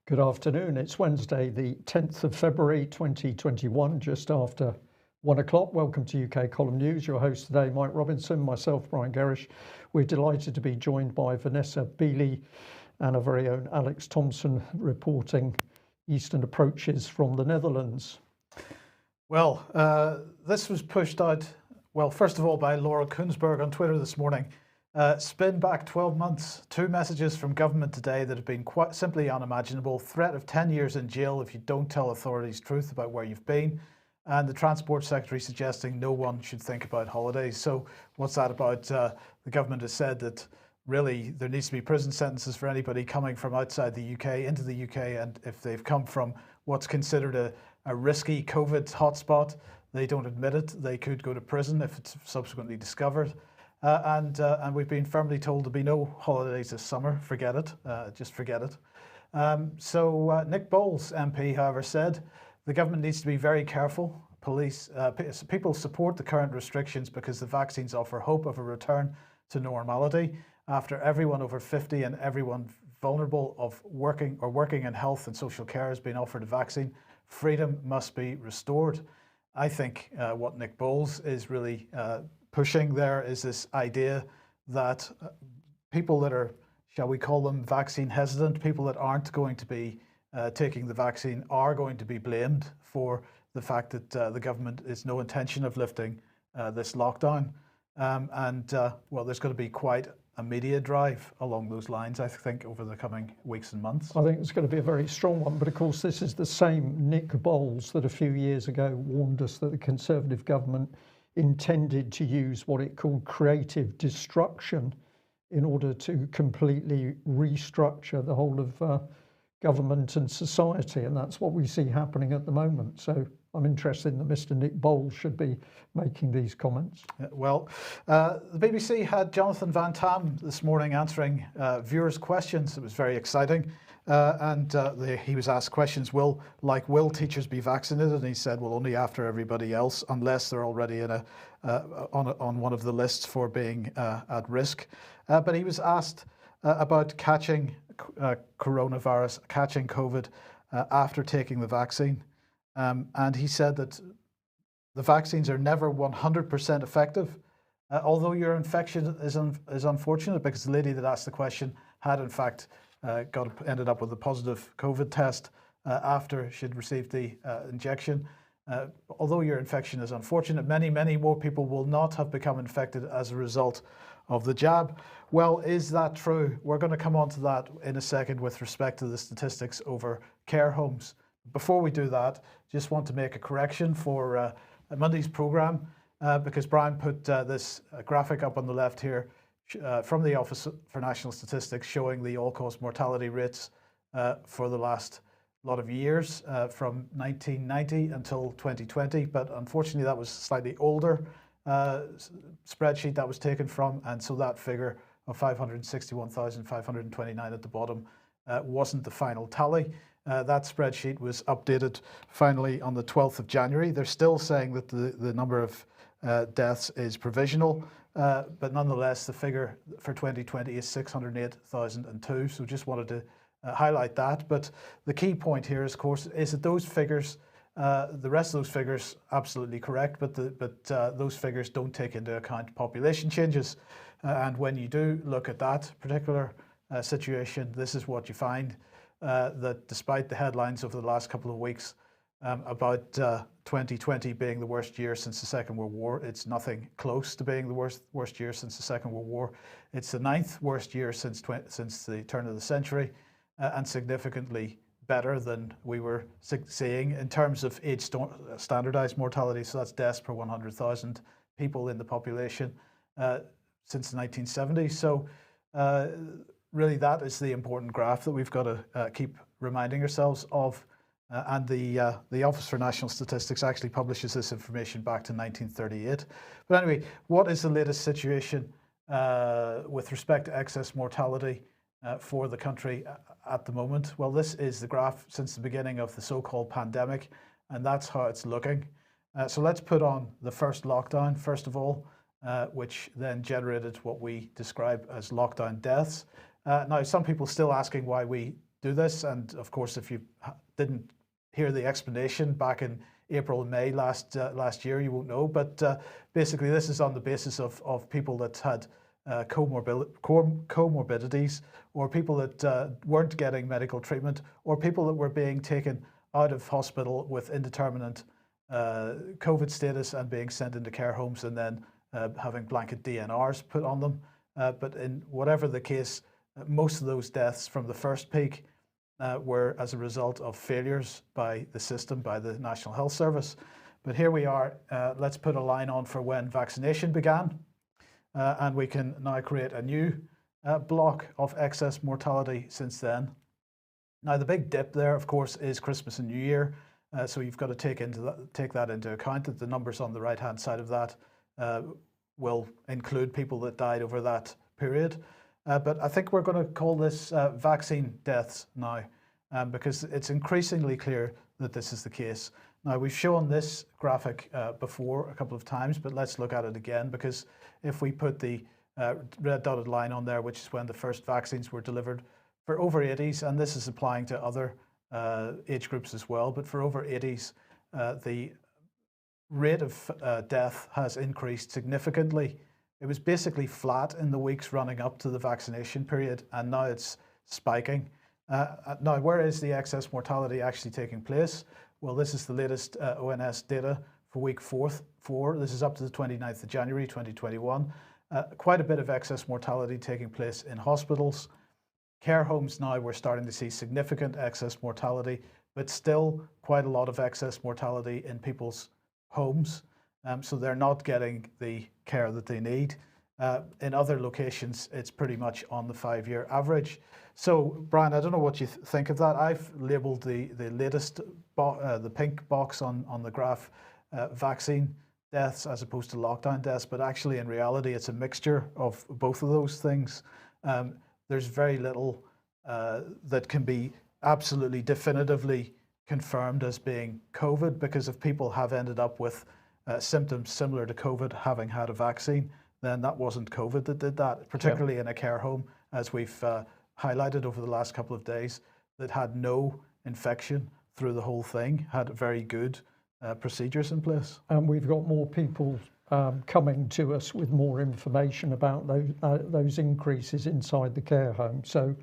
Good afternoon. It's Wednesday, the 10th of February 2021, just after 1 o'clock. Welcome to UK Column News. Your host today, Mike Robinson, myself, Brian Gerrish. We're delighted to be joined by Vanessa, Beeley, and our very own Alex Thomson, reporting Eastern approaches from the Netherlands. Well, this was pushed out, well, first of all, by Laura Kunsberg on Twitter this morning. Spin back 12 months, two messages from government today that have been quite simply unimaginable. Threat of 10 years in jail if you don't tell authorities truth about where you've been. And the Transport Secretary suggesting no one should think about holidays. So what's that about? The government has said that really there needs to be prison sentences for anybody coming from outside the UK into the UK. And if they've come from what's considered a risky COVID hotspot, they don't admit it, they could go to prison if it's subsequently discovered. And we've been firmly told there'll be no holidays this summer. Forget it. Just forget it. So Nick Bowles, MP, however, said the government needs to be very careful. People support the current restrictions because the vaccines offer hope of a return to normality. After everyone over 50 and everyone vulnerable of working in health and social care has been offered a vaccine, freedom must be restored. I think what Nick Bowles is really pushing there is this idea that people that are, shall we call them vaccine hesitant, people that aren't going to be taking the vaccine are going to be blamed for the fact that the government has no intention of lifting this lockdown. Well, there's going to be quite a media drive along those lines, I think, over the coming weeks and months. I think it's going to be a very strong one, but of course this is the same Nick Bowles that a few years ago warned us that the Conservative government intended to use what it called creative destruction in order to completely restructure the whole of government and society, and that's what we see happening at the moment. So I'm interested that Mr. Nick Bowles should be making these comments. Well, the BBC had Jonathan Van Tam this morning answering viewers' questions. It was very exciting. He was asked questions, will teachers be vaccinated? And he said, well, only after everybody else, unless they're already in on one of the lists for being at risk. But he was asked about catching coronavirus, catching COVID after taking the vaccine. And he said that the vaccines are never 100% effective, although your infection is unfortunate, because the lady that asked the question had in fact ended up with a positive COVID test after she'd received the injection. Although your infection is unfortunate, many more people will not have become infected as a result of the jab. Well, is that true? We're going to come on to that in a second with respect to the statistics over care homes. Before we do that, just want to make a correction for Monday's programme, because Brian put this graphic up on the left here from the Office for National Statistics showing the all-cause mortality rates for the last lot of years from 1990 until 2020, but unfortunately that was a slightly older spreadsheet that was taken from, and so that figure of 561,529 at the bottom wasn't the final tally. That spreadsheet was updated finally on the 12th of January. They're still saying that the number of deaths is provisional, but nonetheless the figure for 2020 is 608,002. So just wanted to highlight that. But the key point here, of course, is that those figures, the rest of those figures, absolutely correct, but those figures don't take into account population changes. And when you do look at that particular situation, this is what you find, that despite the headlines over the last couple of weeks about 2020 being the worst year since the Second World War, it's nothing close to being the worst year since the Second World War. It's the 9th worst year since the turn of the century, and significantly better than we were seeing in terms of age standardized mortality. So that's deaths per 100,000 people in the population since the 1970s. So really that is the important graph that we've got to keep reminding ourselves of. And the Office for National Statistics actually publishes this information back to 1938. But anyway, what is the latest situation with respect to excess mortality for the country at the moment? Well, this is the graph since the beginning of the so-called pandemic, and that's how it's looking. So let's put on the first lockdown, first of all, which then generated what we describe as lockdown deaths. Now, some people still asking why we do this. And of course, if you didn't hear the explanation back in April and May last year, you won't know. But basically, this is on the basis of people that had comorbidities, or people that weren't getting medical treatment, or people that were being taken out of hospital with indeterminate COVID status and being sent into care homes, and then having blanket DNRs put on them. But in whatever the case, most of those deaths from the first peak were as a result of failures by the system, by the National Health Service. But here we are. Let's put a line on for when vaccination began. And we can now create a new block of excess mortality since then. Now, the big dip there, of course, is Christmas and New Year. So you've got to take that into account, that the numbers on the right-hand side of that will include people that died over that period. But I think we're going to call this vaccine deaths now, because it's increasingly clear that this is the case. Now, we've shown this graphic before a couple of times, but let's look at it again, because if we put the red dotted line on there, which is when the first vaccines were delivered for over 80s, and this is applying to other age groups as well, but for over 80s, the rate of death has increased significantly. It was basically flat in the weeks running up to the vaccination period, and now it's spiking. Now, where is the excess mortality actually taking place? Well, this is the latest ONS data for week 4. This is up to the 29th of January 2021. Quite a bit of excess mortality taking place in hospitals. Care homes now, we're starting to see significant excess mortality, but still quite a lot of excess mortality in people's homes. So they're not getting the care that they need. In other locations, it's pretty much on the 5-year average. So, Brian, I don't know what you think of that. I've labelled the latest, the pink box on the graph, vaccine deaths as opposed to lockdown deaths, but actually in reality, it's a mixture of both of those things. There's very little that can be absolutely definitively confirmed as being COVID, because if people have ended up with symptoms similar to COVID having had a vaccine, then that wasn't COVID that did that, particularly in a care home, as we've highlighted over the last couple of days, that had no infection through the whole thing, had very good procedures in place. And we've got more people coming to us with more information about those increases inside the care home. So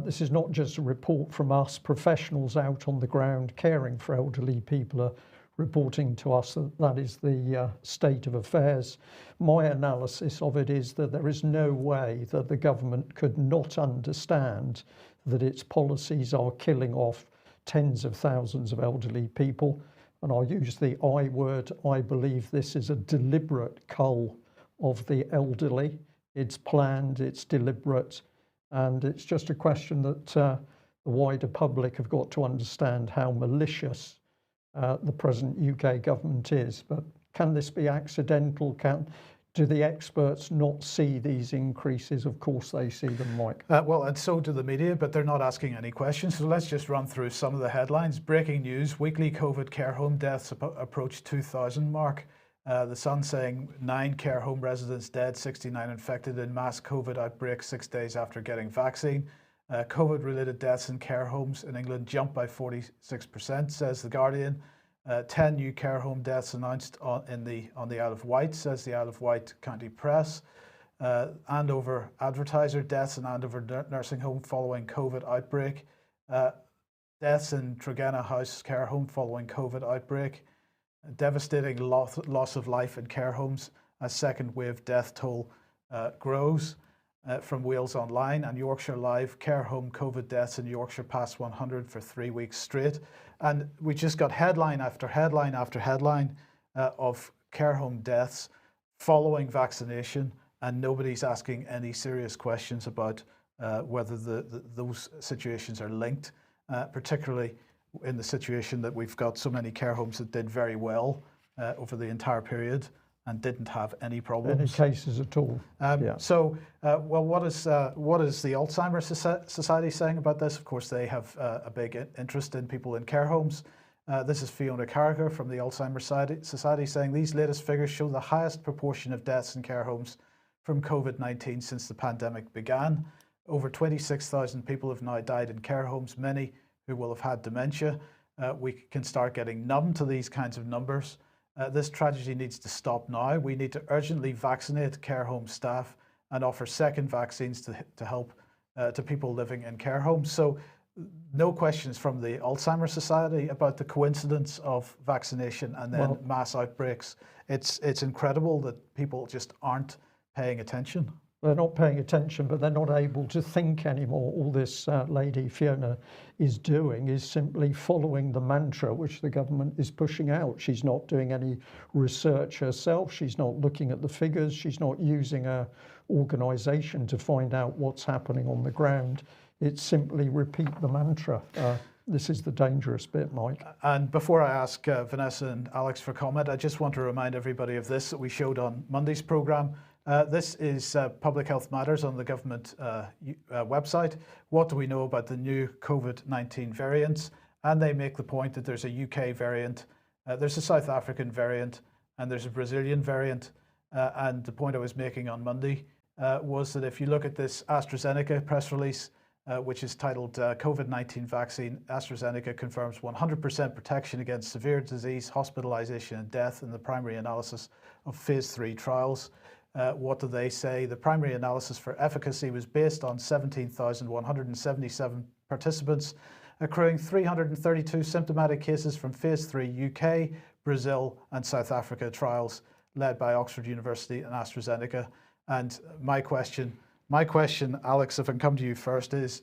this is not just a report from us. Professionals out on the ground caring for elderly people are reporting to us that that is the state of affairs. My analysis of it is that there is no way that the government could not understand that its policies are killing off tens of thousands of elderly people. And I'll use the I word. I believe this is a deliberate cull of the elderly. It's planned, it's deliberate, and it's just a question that the wider public have got to understand how malicious the present UK government is. But can this be accidental? Do the experts not see these increases? Of course they see them, Mike. Well, and so do the media, but they're not asking any questions. So let's just run through some of the headlines. Breaking news, weekly COVID care home deaths approach 2,000 mark. The Sun saying 9 care home residents dead, 69 infected in mass COVID outbreak 6 days after getting vaccine. COVID-related deaths in care homes in England jumped by 46%, says The Guardian. 10 new care home deaths announced on the Isle of Wight, says the Isle of Wight County Press. Andover advertiser deaths in Andover nursing home following COVID outbreak. Deaths in Tregenna House care home following COVID outbreak. Devastating loss of life in care homes as second wave death toll grows. From Wales Online and Yorkshire Live, care home COVID deaths in Yorkshire past 100 for 3 weeks straight. And we just got headline after headline after headline of care home deaths following vaccination, and nobody's asking any serious questions about whether those situations are linked, particularly in the situation that we've got so many care homes that did very well over the entire period and didn't have any problems. Any cases at all. So, well, what is the Alzheimer's Society saying about this? Of course, they have a big interest in people in care homes. This is Fiona Carragher from the Alzheimer's Society saying these latest figures show the highest proportion of deaths in care homes from COVID-19 since the pandemic began. Over 26,000 people have now died in care homes, many who will have had dementia. We can start getting numb to these kinds of numbers. This tragedy needs to stop now. We need to urgently vaccinate care home staff and offer second vaccines to help to people living in care homes. So no questions from the Alzheimer's Society about the coincidence of vaccination and then mass outbreaks. It's incredible that people just aren't paying attention. They're not paying attention, but they're not able to think anymore. All this lady Fiona is doing is simply following the mantra which the government is pushing out. She's not doing any research herself. She's not looking at the figures. She's not using her organisation to find out what's happening on the ground. It's simply repeat the mantra. This is the dangerous bit, Mike. And before I ask Vanessa and Alex for comment, I just want to remind everybody of this that we showed on Monday's programme. This is Public Health Matters on the government website. What do we know about the new COVID-19 variants? And they make the point that there's a UK variant, there's a South African variant, and there's a Brazilian variant. And the point I was making on Monday was that if you look at this AstraZeneca press release, which is titled COVID-19 vaccine, AstraZeneca confirms 100% protection against severe disease, hospitalization and death in the primary analysis of phase 3 trials. What do they say? The primary analysis for efficacy was based on 17,177 participants, accruing 332 symptomatic cases from phase 3 UK, Brazil and South Africa trials led by Oxford University and AstraZeneca. And my question, Alex, if I can come to you first, is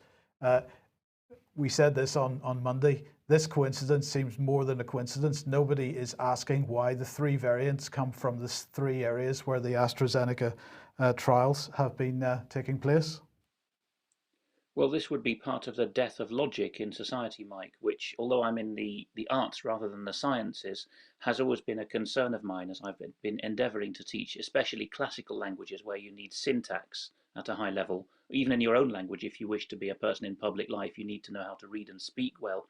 we said this on Monday. This coincidence seems more than a coincidence. Nobody is asking why the 3 variants come from the 3 areas where the AstraZeneca trials have been taking place. Well, this would be part of the death of logic in society, Mike, which, although I'm in the arts rather than the sciences, has always been a concern of mine as I've been endeavouring to teach, especially classical languages where you need syntax at a high level. Even in your own language, if you wish to be a person in public life, you need to know how to read and speak well.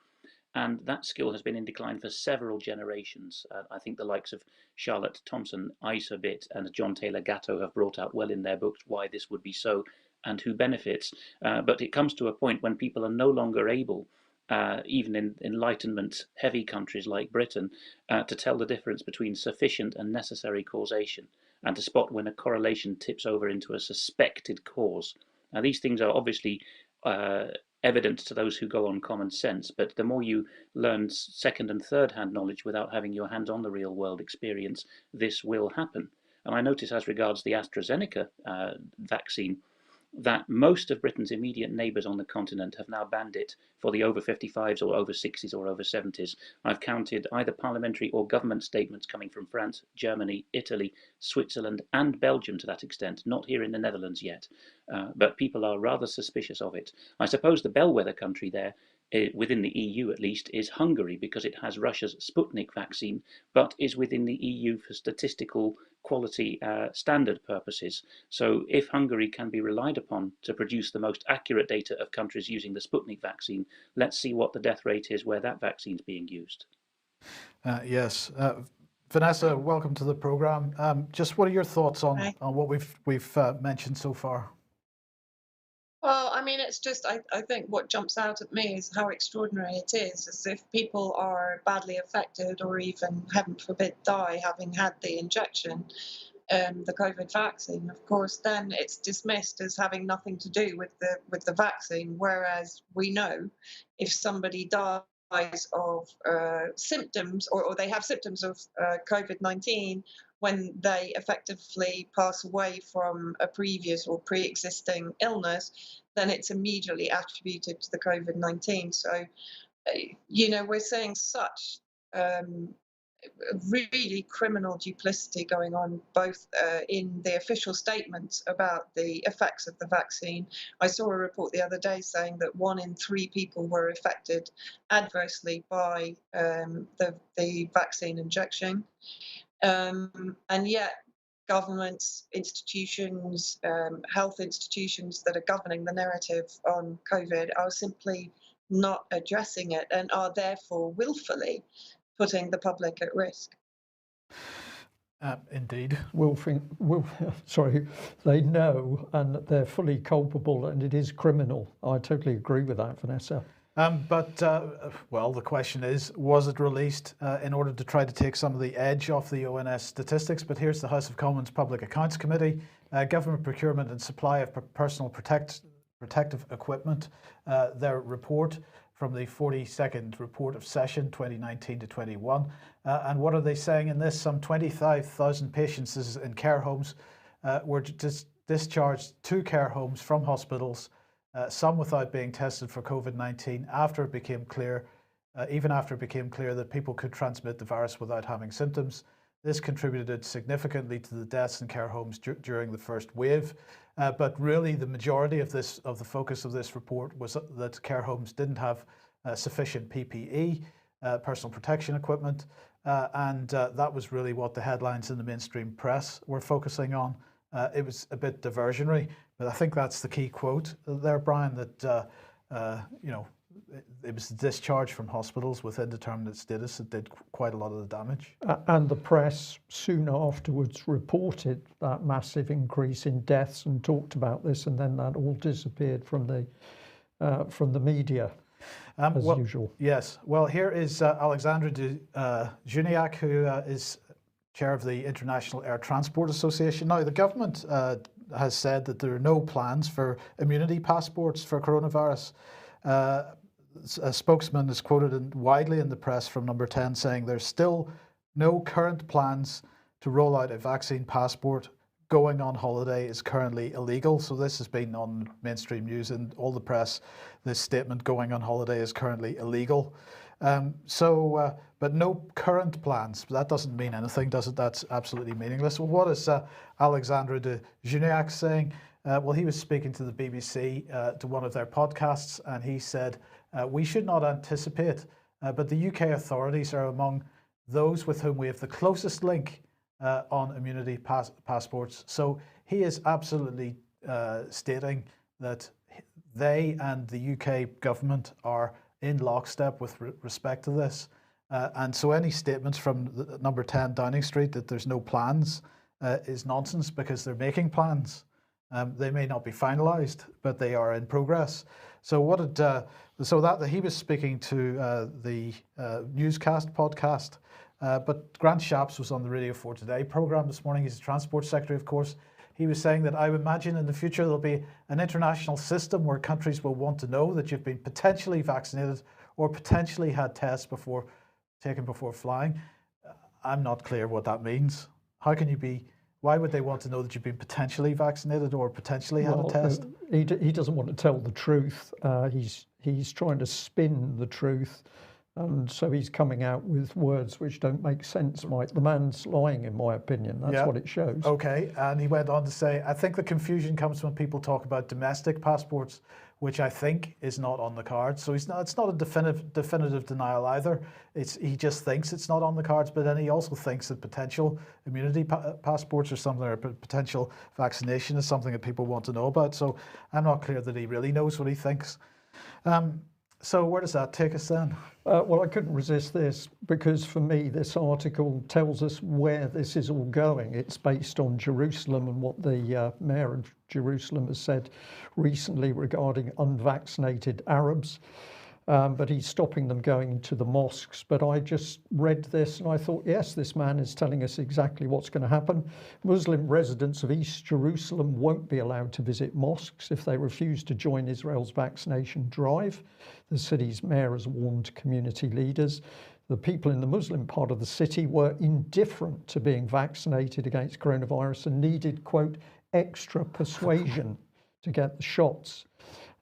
And that skill has been in decline for several generations. I think the likes of Charlotte Thomson, Isa Bitt, and John Taylor Gatto have brought out well in their books why this would be so and who benefits. But it comes to a point when people are no longer able, even in Enlightenment-heavy countries like Britain, to tell the difference between sufficient and necessary causation and to spot when a correlation tips over into a suspected cause. Now, these things are obviously evident to those who go on common sense, but the more you learn second and third hand knowledge without having your hands on the real world experience, this will happen. And I notice as regards the AstraZeneca vaccine, that most of Britain's immediate neighbours on the continent have now banned it for the over 55s or over 60s or over 70s. I've counted either parliamentary or government statements coming from France, Germany, Italy, Switzerland and Belgium to that extent, not here in the Netherlands yet, but people are rather suspicious of it. I suppose the bellwether country there, within the EU at least, is Hungary because it has Russia's Sputnik vaccine, but is within the EU for statistical quality standard purposes. So if Hungary can be relied upon to produce the most accurate data of countries using the Sputnik vaccine, let's see what the death rate is where that vaccine is being used. Yes. Vanessa, welcome to the program. Just what are your thoughts on what we've mentioned so far? Well, I mean, it's just, I think what jumps out at me is how extraordinary it is, as if people are badly affected or even, heaven forbid, die having had the injection, the COVID vaccine, of course, then it's dismissed as having nothing to do with the vaccine, whereas we know if somebody dies of symptoms or they have symptoms of COVID-19, when they effectively pass away from a previous or pre-existing illness, then it's immediately attributed to the COVID-19. So, you know, we're seeing such really criminal duplicity going on, both in the official statements about the effects of the vaccine. I saw a report the other day saying that 1 in 3 people were affected adversely by the vaccine injection. And yet governments, institutions, health institutions that are governing the narrative on COVID are simply not addressing it and are therefore willfully putting the public at risk. Indeed. They know and that they're fully culpable and it is criminal. I totally agree with that, Vanessa. Well, the question is, was it released in order to try to take some of the edge off the ONS statistics? But here's the House of Commons Public Accounts Committee, Government Procurement and Supply of Personal Protective Equipment, their report from the 42nd report of session 2019 to 21. And what are they saying in this? Some 25,000 patients in care homes were discharged to care homes from hospitals, some without being tested for COVID-19 after it became clear, even after it became clear that people could transmit the virus without having symptoms. This contributed significantly to the deaths in care homes during the first wave. But really the majority of the focus of this report was that care homes didn't have sufficient PPE, personal protection equipment, and that was really what the headlines in the mainstream press were focusing on. It was a bit diversionary, but I think that's the key quote there, Brian, that it was discharge from hospitals with indeterminate status that did quite a lot of the damage. And the press soon afterwards reported that massive increase in deaths and talked about this, and then that all disappeared from the media, as usual. Yes. Well, here is Alexandra Juniak, who is chair of the International Air Transport Association. Now, the government has said that there are no plans for immunity passports for coronavirus. A spokesman is quoted widely in the press from Number 10 saying there's still no current plans to roll out a vaccine passport. Going on holiday is currently illegal. So this has been on mainstream news and all the press. This statement, going on holiday is currently illegal. But no current plans. That doesn't mean anything, does it? That's absolutely meaningless. Well, what is Alexandre de Juniac saying? Well, he was speaking to the BBC, to one of their podcasts, and he said, we should not anticipate, but the UK authorities are among those with whom we have the closest link on immunity passports. So he is absolutely stating that they and the UK government are in lockstep with respect to this. And so any statements from Number 10 Downing Street that there's no plans is nonsense, because they're making plans. They may not be finalised, but they are in progress. So that he was speaking to the newscast podcast, but Grant Shapps was on the Radio 4 Today programme this morning. He's the Transport Secretary, of course. He was saying that I would imagine in the future there'll be an international system where countries will want to know that you've been potentially vaccinated or potentially had tests taken before flying. I'm not clear what that means. How can you be? Why would they want to know that you've been potentially vaccinated or potentially had a test? He doesn't want to tell the truth. He's trying to spin the truth. And so he's coming out with words which don't make sense, Mike. The man's lying, in my opinion. That's what it shows. Okay, and he went on to say, I think the confusion comes when people talk about domestic passports, which I think is not on the cards. So it's not a definitive denial either. He just thinks it's not on the cards, but then he also thinks that potential immunity passports or something, or potential vaccination is something that people want to know about. So I'm not clear that he really knows what he thinks. So where does that take us then? Well, I couldn't resist this, because for me this article tells us where this is all going. It's based on Jerusalem and what the mayor of Jerusalem has said recently regarding unvaccinated Arabs. But he's stopping them going to the mosques. But I just read this and I thought, yes, this man is telling us exactly what's going to happen. Muslim residents of East Jerusalem won't be allowed to visit mosques if they refuse to join Israel's vaccination drive. The city's mayor has warned community leaders. The people in the Muslim part of the city were indifferent to being vaccinated against coronavirus and needed, quote, extra persuasion to get the shots.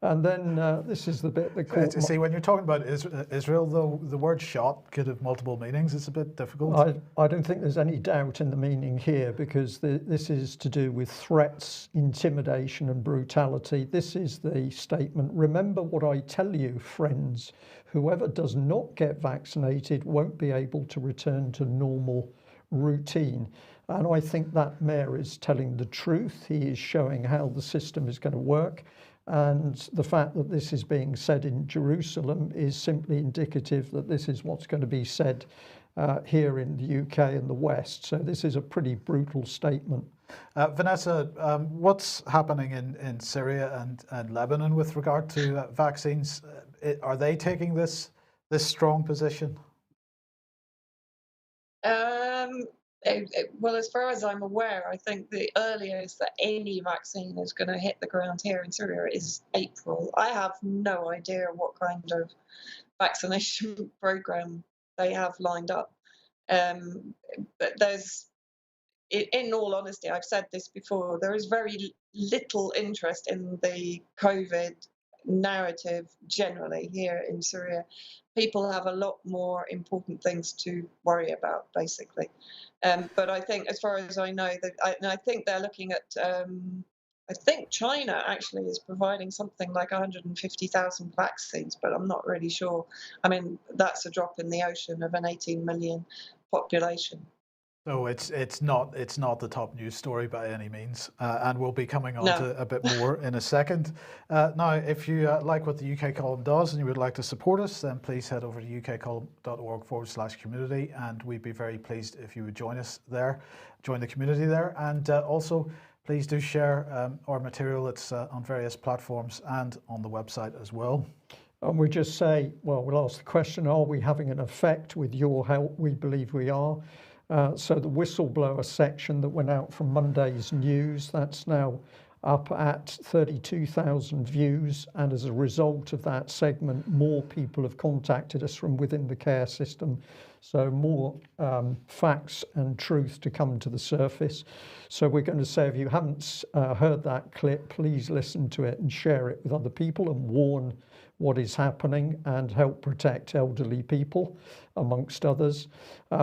And then this is the bit that caught see, when you're talking about Israel, though, the word shot could have multiple meanings. It's a bit difficult. I don't think there's any doubt in the meaning here, because this is to do with threats, intimidation and brutality. This is the statement. Remember what I tell you, friends. Whoever does not get vaccinated won't be able to return to normal routine. And I think that mayor is telling the truth. He is showing how the system is going to work. And the fact that this is being said in Jerusalem is simply indicative that this is what's going to be said here in the UK and the West. So this is a pretty brutal statement. Vanessa, what's happening in Syria and Lebanon with regard to vaccines? Are they taking this strong position? Well, as far as I'm aware, I think the earliest that any vaccine is going to hit the ground here in Syria is April. I have no idea what kind of vaccination program they have lined up. But in all honesty, I've said this before, there is very little interest in the COVID narrative generally here in Syria. People have a lot more important things to worry about, basically. But I think, as far as I know, I think they're looking at, I think China actually is providing something like 150,000 vaccines, but I'm not really sure. I mean, that's a drop in the ocean of an 18 million population. So it's not the top news story by any means, and we'll be coming on to a bit more in a second. Now, if you like what the UK Column does and you would like to support us, then please head over to ukcolumn.org/community, and we'd be very pleased if you would join us there, join the community there, and also please do share our material. It's on various platforms and on the website as well. And we just say, well, we'll ask the question, are we having an effect with your help? We believe we are. So the whistleblower section that went out from Monday's news, that's now up at 32,000 views. And as a result of that segment, more people have contacted us from within the care system. So more facts and truth to come to the surface. So we're going to say, if you haven't heard that clip, please listen to it and share it with other people and warn what is happening and help protect elderly people, amongst others.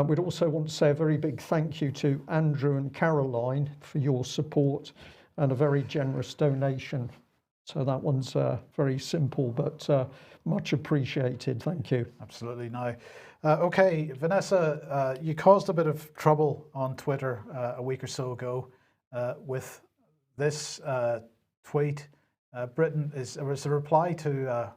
We'd also want to say a very big thank you to Andrew and Caroline for your support and a very generous donation. So that one's very simple, but much appreciated. Thank you. Absolutely. Now, okay, Vanessa, you caused a bit of trouble on Twitter a week or so ago with this tweet. Britain was a reply to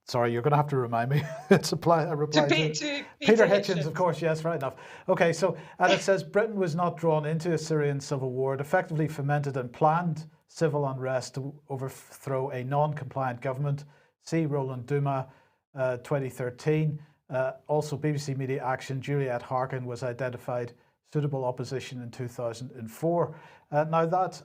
sorry, you're going to have to remind me. It's a reply to Peter Hitchens, of course. Yes, right enough. Okay, so and it says Britain was not drawn into a Syrian civil war. It effectively fomented and planned civil unrest to overthrow a non-compliant government. See Roland Dumas, 2013. Also, BBC Media Action. Juliet Harkin was identified suitable opposition in 2004. Now that,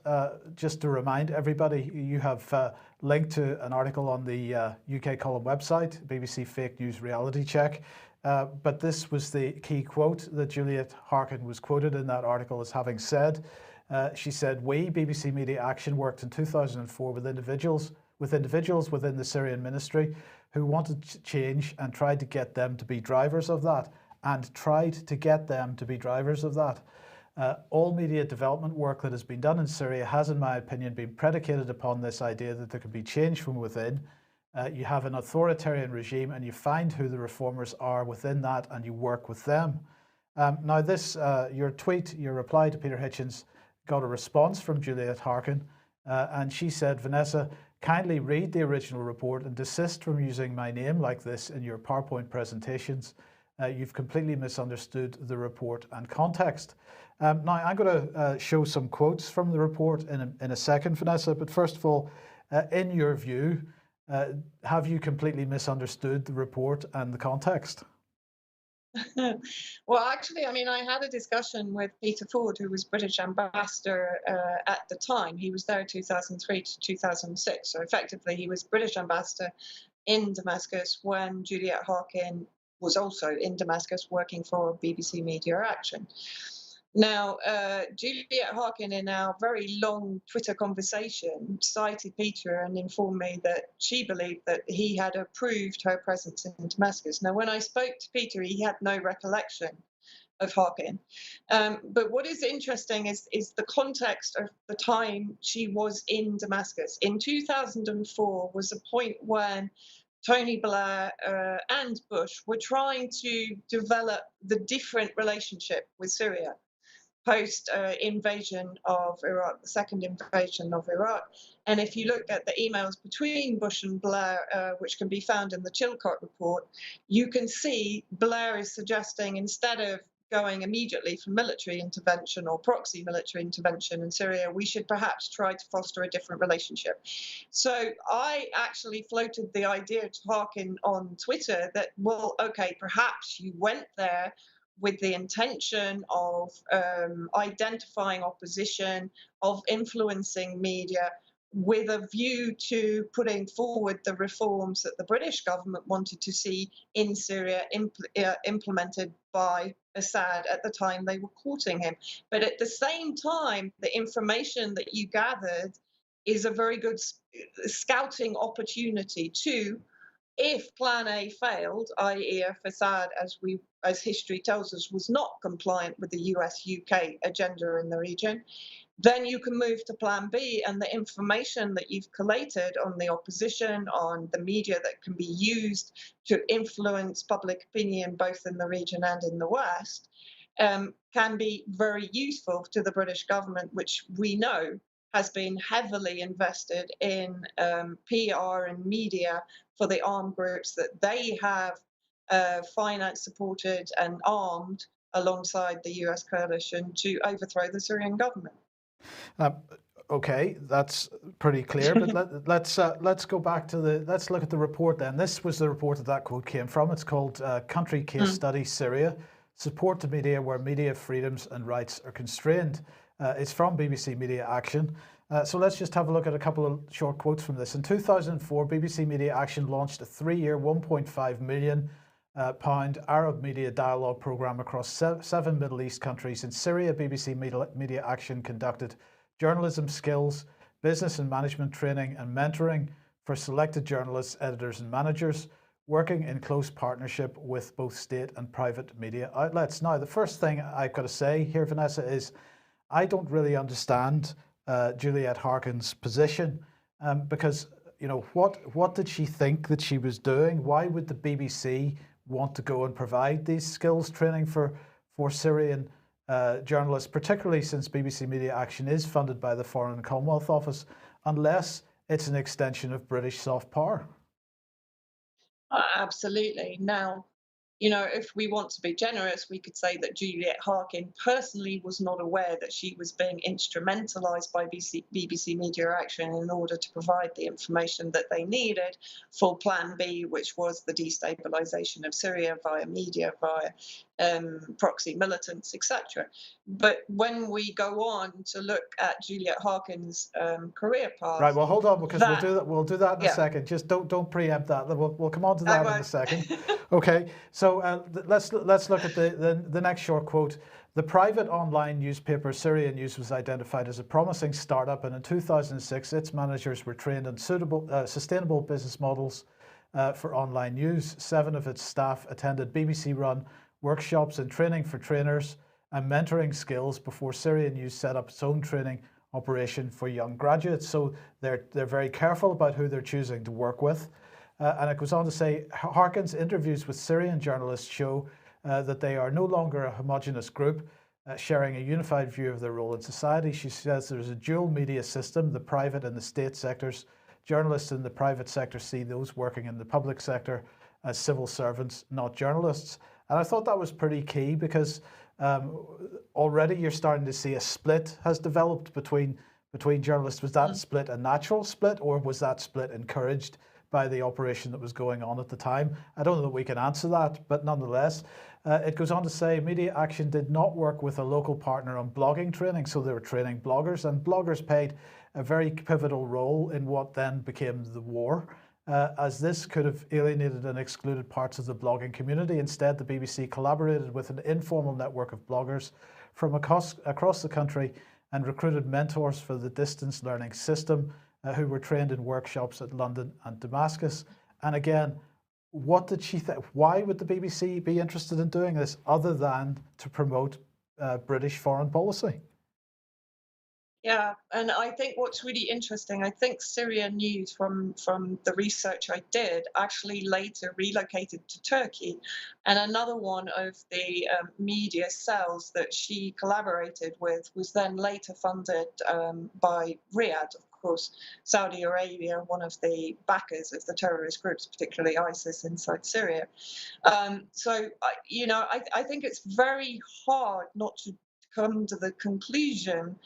just to remind everybody, you have linked to an article on the UK Column website, BBC Fake News Reality Check. But this was the key quote that Juliet Harkin was quoted in that article as having said. She said, "We, BBC Media Action, worked in 2004 with individuals within the Syrian ministry who wanted change and tried to get them to be drivers of that. All media development work that has been done in Syria has, in my opinion, been predicated upon this idea that there can be change from within. You have an authoritarian regime and you find who the reformers are within that and you work with them." Now this, your reply to Peter Hitchens got a response from Juliet Harkin, and she said, "Vanessa, kindly read the original report and desist from using my name like this in your PowerPoint presentations. You've completely misunderstood the report and context." Now, I'm going to show some quotes from the report in a second, Vanessa, but first of all, in your view, have you completely misunderstood the report and the context? Well, actually, I mean, I had a discussion with Peter Ford, who was British ambassador at the time. He was there 2003 to 2006. So effectively, he was British ambassador in Damascus when Juliet Harkin was also in Damascus working for BBC Media Action. Now, Juliet Harkin, in our very long Twitter conversation, cited Peter and informed me that she believed that he had approved her presence in Damascus. Now, when I spoke to Peter, he had no recollection of Harkin. But what is interesting is the context of the time she was in Damascus. In 2004 was a point when Tony Blair and Bush were trying to develop the different relationship with Syria. post invasion of Iraq, the second invasion of Iraq. And if you look at the emails between Bush and Blair, which can be found in the Chilcot report, you can see Blair is suggesting, instead of going immediately for military intervention or proxy military intervention in Syria, we should perhaps try to foster a different relationship. So I actually floated the idea to Harkin on Twitter that, well, okay, perhaps you went there with the intention of identifying opposition, of influencing media, with a view to putting forward the reforms that the British government wanted to see in Syria implemented by Assad at the time they were courting him. But at the same time, the information that you gathered is a very good scouting opportunity to, if Plan A failed, i.e., if Assad, as history tells us, was not compliant with the US-UK agenda in the region, then you can move to Plan B, and the information that you've collated on the opposition, on the media that can be used to influence public opinion both in the region and in the West, can be very useful to the British government, which we know has been heavily invested in PR and media for the armed groups that they have financed, supported, and armed alongside the US coalition to overthrow the Syrian government. Okay, that's pretty clear. But let's go back to let's look at the report then. This was the report that quote came from. It's called Country Case Study Syria: Support to Media Where Media Freedoms and Rights Are Constrained. It's from BBC Media Action. So let's just have a look at a couple of short quotes from this. In 2004, BBC Media Action launched a 3-year, £1.5 million Arab media dialogue programme across 7 Middle East countries. In Syria, BBC Media Action conducted journalism skills, business and management training and mentoring for selected journalists, editors and managers, working in close partnership with both state and private media outlets. Now, the first thing I've got to say here, Vanessa, is I don't really understand Juliet Harkin's position, because, you know, what did she think that she was doing? Why would the BBC want to go and provide these skills training for Syrian journalists, particularly since BBC Media Action is funded by the Foreign and Commonwealth Office, unless it's an extension of British soft power? Absolutely. Now, you know, if we want to be generous, we could say that Juliet Harkin personally was not aware that she was being instrumentalized by BBC Media Action in order to provide the information that they needed for Plan B, which was the destabilization of Syria via media, via proxy militants, etc. But when we go on to look at Juliet Harkin's career path, right? Well, hold on, because we'll do that in a second. Just don't preempt that. We'll come on to that in a second. Okay. So let's look at the next short quote. The private online newspaper Syrian News was identified as a promising startup, and in 2006, its managers were trained on sustainable business models for online news. 7 of its staff attended BBC-run workshops and training for trainers and mentoring skills before Syrian News set up its own training operation for young graduates. So they're very careful about who they're choosing to work with. And it goes on to say, Harkin's interviews with Syrian journalists show that they are no longer a homogenous group, sharing a unified view of their role in society. She says there's a dual media system, the private and the state sectors. Journalists in the private sector see those working in the public sector as civil servants, not journalists. And I thought that was pretty key, because already you're starting to see a split has developed between journalists. Was that split a natural split, or was that split encouraged by the operation that was going on at the time? I don't know that we can answer that, but nonetheless, it goes on to say Media Action did not work with a local partner on blogging training, so they were training bloggers, and bloggers played a very pivotal role in what then became the war, as this could have alienated and excluded parts of the blogging community. Instead, the BBC collaborated with an informal network of bloggers from across the country and recruited mentors for the distance learning system, who were trained in workshops at London and Damascus. And again, what did she think? Why would the BBC be interested in doing this other than to promote British foreign policy? Yeah, and I think what's really interesting, I think Syrian news from the research I did actually later relocated to Turkey, and another one of the media cells that she collaborated with was then later funded by Riyadh, of course, Saudi Arabia, one of the backers of the terrorist groups, particularly ISIS inside Syria. So, I think it's very hard not to come to the conclusion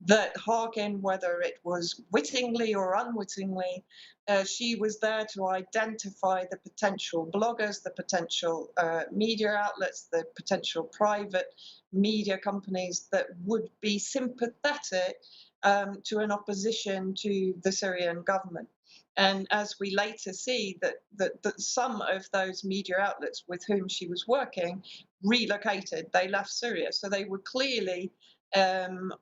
that Harkin, whether it was wittingly or unwittingly, she was there to identify the potential bloggers, the potential media outlets, the potential private media companies that would be sympathetic to an opposition to the Syrian government. And as we later see that some of those media outlets with whom she was working relocated, they left Syria. So they were clearly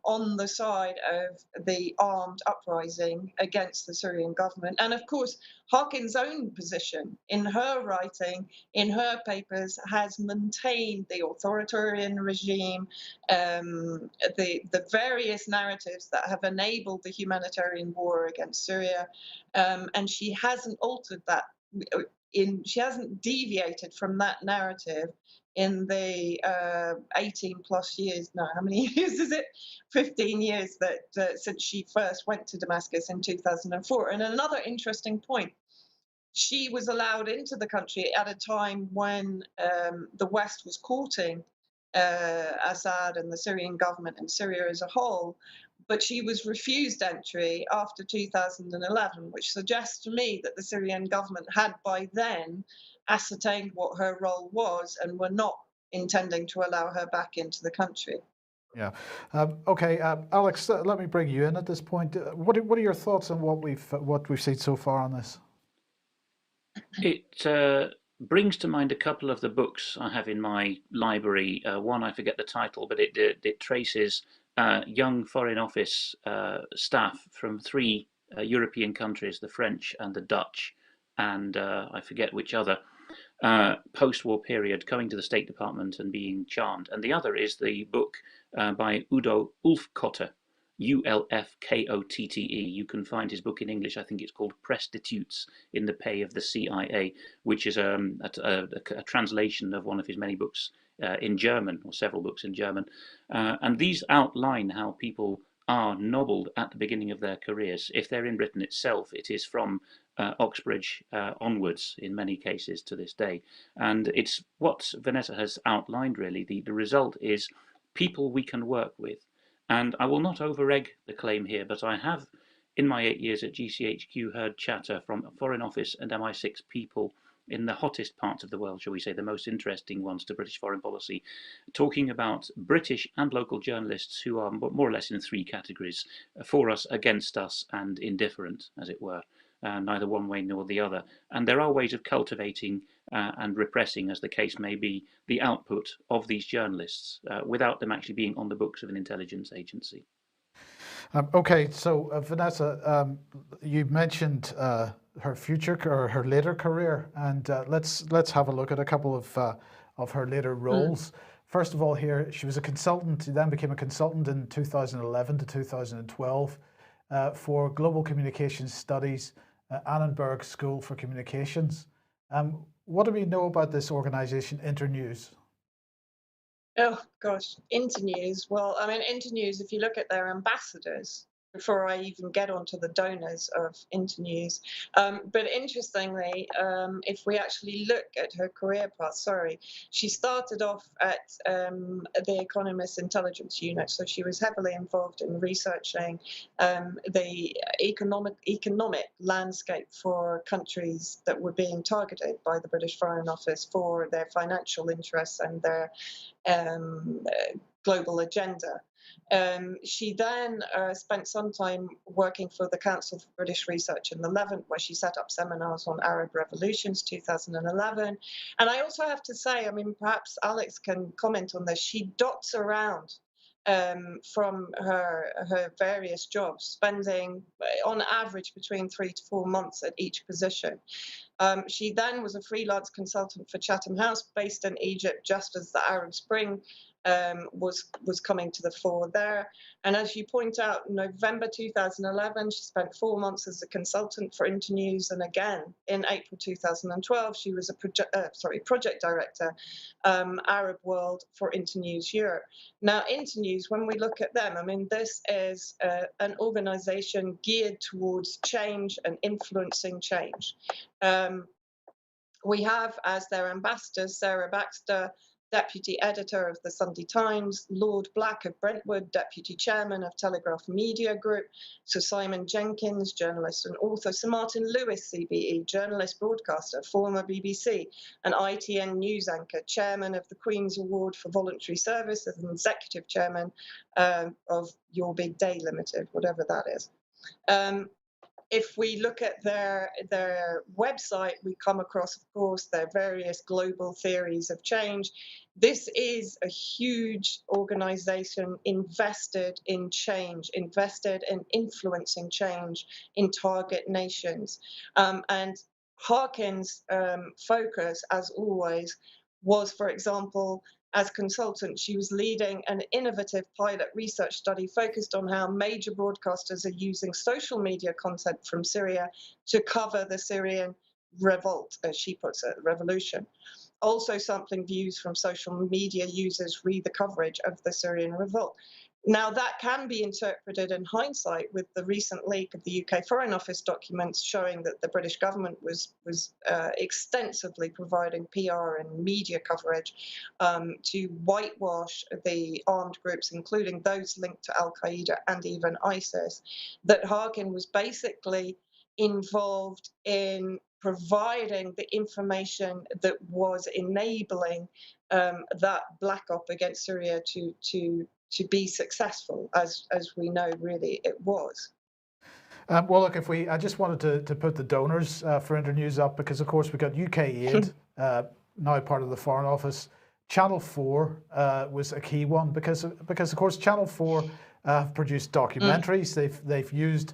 on the side of the armed uprising against the Syrian government. And of course, Harkin's own position in her writing, in her papers, has maintained the authoritarian regime, the various narratives that have enabled the humanitarian war against Syria, and she hasn't altered that. She hasn't deviated from that narrative in the 18 plus years, no, how many years is it? 15 years that since she first went to Damascus in 2004. And another interesting point, she was allowed into the country at a time when the West was courting Assad and the Syrian government and Syria as a whole, but she was refused entry after 2011, which suggests to me that the Syrian government had by then ascertained what her role was and were not intending to allow her back into the country. Yeah. Okay, Alex, let me bring you in at this point. What are your thoughts on what we've seen so far on this? It brings to mind a couple of the books I have in my library. One, I forget the title, but it traces young Foreign Office staff from three European countries, the French and the Dutch, and I forget which other, post-war period, coming to the State Department and being charmed. And the other is the book by Udo Ulfkotte, Ulfkotte. You can find his book in English. I think it's called Prostitutes in the Pay of the CIA, which is a translation of one of his many books in German, or several books in German. And these outline how people are nobbled at the beginning of their careers. If they're in Britain itself, it is from Oxbridge onwards in many cases to this day. And it's what Vanessa has outlined, really. The result is people we can work with. And I will not over-egg the claim here, but I have, in my 8 years at GCHQ, heard chatter from Foreign Office and MI6 people in the hottest parts of the world, shall we say, the most interesting ones to British foreign policy, talking about British and local journalists who are more or less in three categories: for us, against us, and indifferent, as it were. Neither one way nor the other. And there are ways of cultivating and repressing, as the case may be, the output of these journalists without them actually being on the books of an intelligence agency. Okay, so Vanessa, you mentioned her future or her later career, and let's have a look at a couple of her later roles. First of all, here she was a consultant. She then became a consultant in 2011 to 2012 for Global Communications Studies, Annenberg School for Communications. What do we know about this organization, Internews? Oh gosh, Internews. Well, I mean, Internews, if you look at their ambassadors, before I even get onto the donors of Internews. But interestingly, if we actually look at her career path, she started off at the Economist Intelligence Unit. So she was heavily involved in researching the economic landscape for countries that were being targeted by the British Foreign Office for their financial interests and their global agenda. She then spent some time working for the Council for British Research in the Levant, where she set up seminars on Arab revolutions, 2011. And I also have to say, I mean, perhaps Alex can comment on this, she dots around from her various jobs, spending on average between 3 to 4 months at each position. She then was a freelance consultant for Chatham House, based in Egypt, just as the Arab Spring was coming to the fore there. And as you point out, in November 2011, she spent 4 months as a consultant for Internews, and again in April 2012, she was a project director, Arab World for Internews Europe. Now, Internews, when we look at them, I mean, this is an organization geared towards change and influencing change. We have as their ambassadors Sarah Baxter, Deputy Editor of the Sunday Times, Lord Black of Brentwood, Deputy Chairman of Telegraph Media Group, Sir Simon Jenkins, journalist and author, Sir Martin Lewis, CBE, journalist, broadcaster, former BBC, and ITN news anchor, Chairman of the Queen's Award for Voluntary Service, and Executive Chairman of Your Big Day Limited, whatever that is. If we look at their website, we come across, of course, their various global theories of change. This is a huge organization invested in change, invested in influencing change in target nations. And Harkin's focus, as always, was, for example, as consultant, she was leading an innovative pilot research study focused on how major broadcasters are using social media content from Syria to cover the Syrian revolt, as she puts it, revolution. Also sampling views from social media users read the coverage of the Syrian revolt. Now, that can be interpreted in hindsight with the recent leak of the UK Foreign Office documents showing that the British government was extensively providing PR and media coverage to whitewash the armed groups, including those linked to Al-Qaeda and even ISIS, that Harkin was basically involved in providing the information that was enabling that black op against Syria to be successful, as we know, really it was. Well, look, I just wanted to put the donors for Internews up, because of course we got UK Aid, now part of the Foreign Office. Channel 4 was a key one because of course Channel 4 have produced documentaries. They've used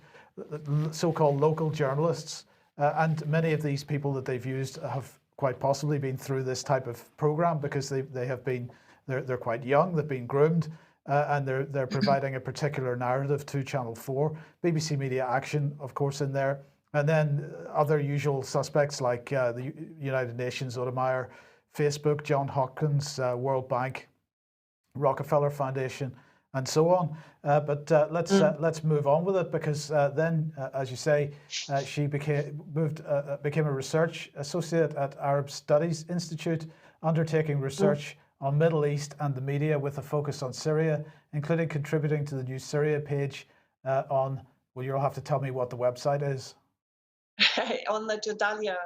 so-called local journalists, and many of these people that they've used have quite possibly been through this type of program, because they're quite young, they've been groomed. And they're providing a particular narrative to Channel 4. BBC Media Action, of course, in there. And then other usual suspects like the United Nations, Odemeyer, Facebook, John Hopkins, World Bank, Rockefeller Foundation, and so on. But let's move on with it, because then, as you say, she became a research associate at Arab Studies Institute, undertaking research on Middle East and the media with a focus on Syria, including contributing to the new Syria page on, well, you'll have to tell me what the website is. On the Jadalia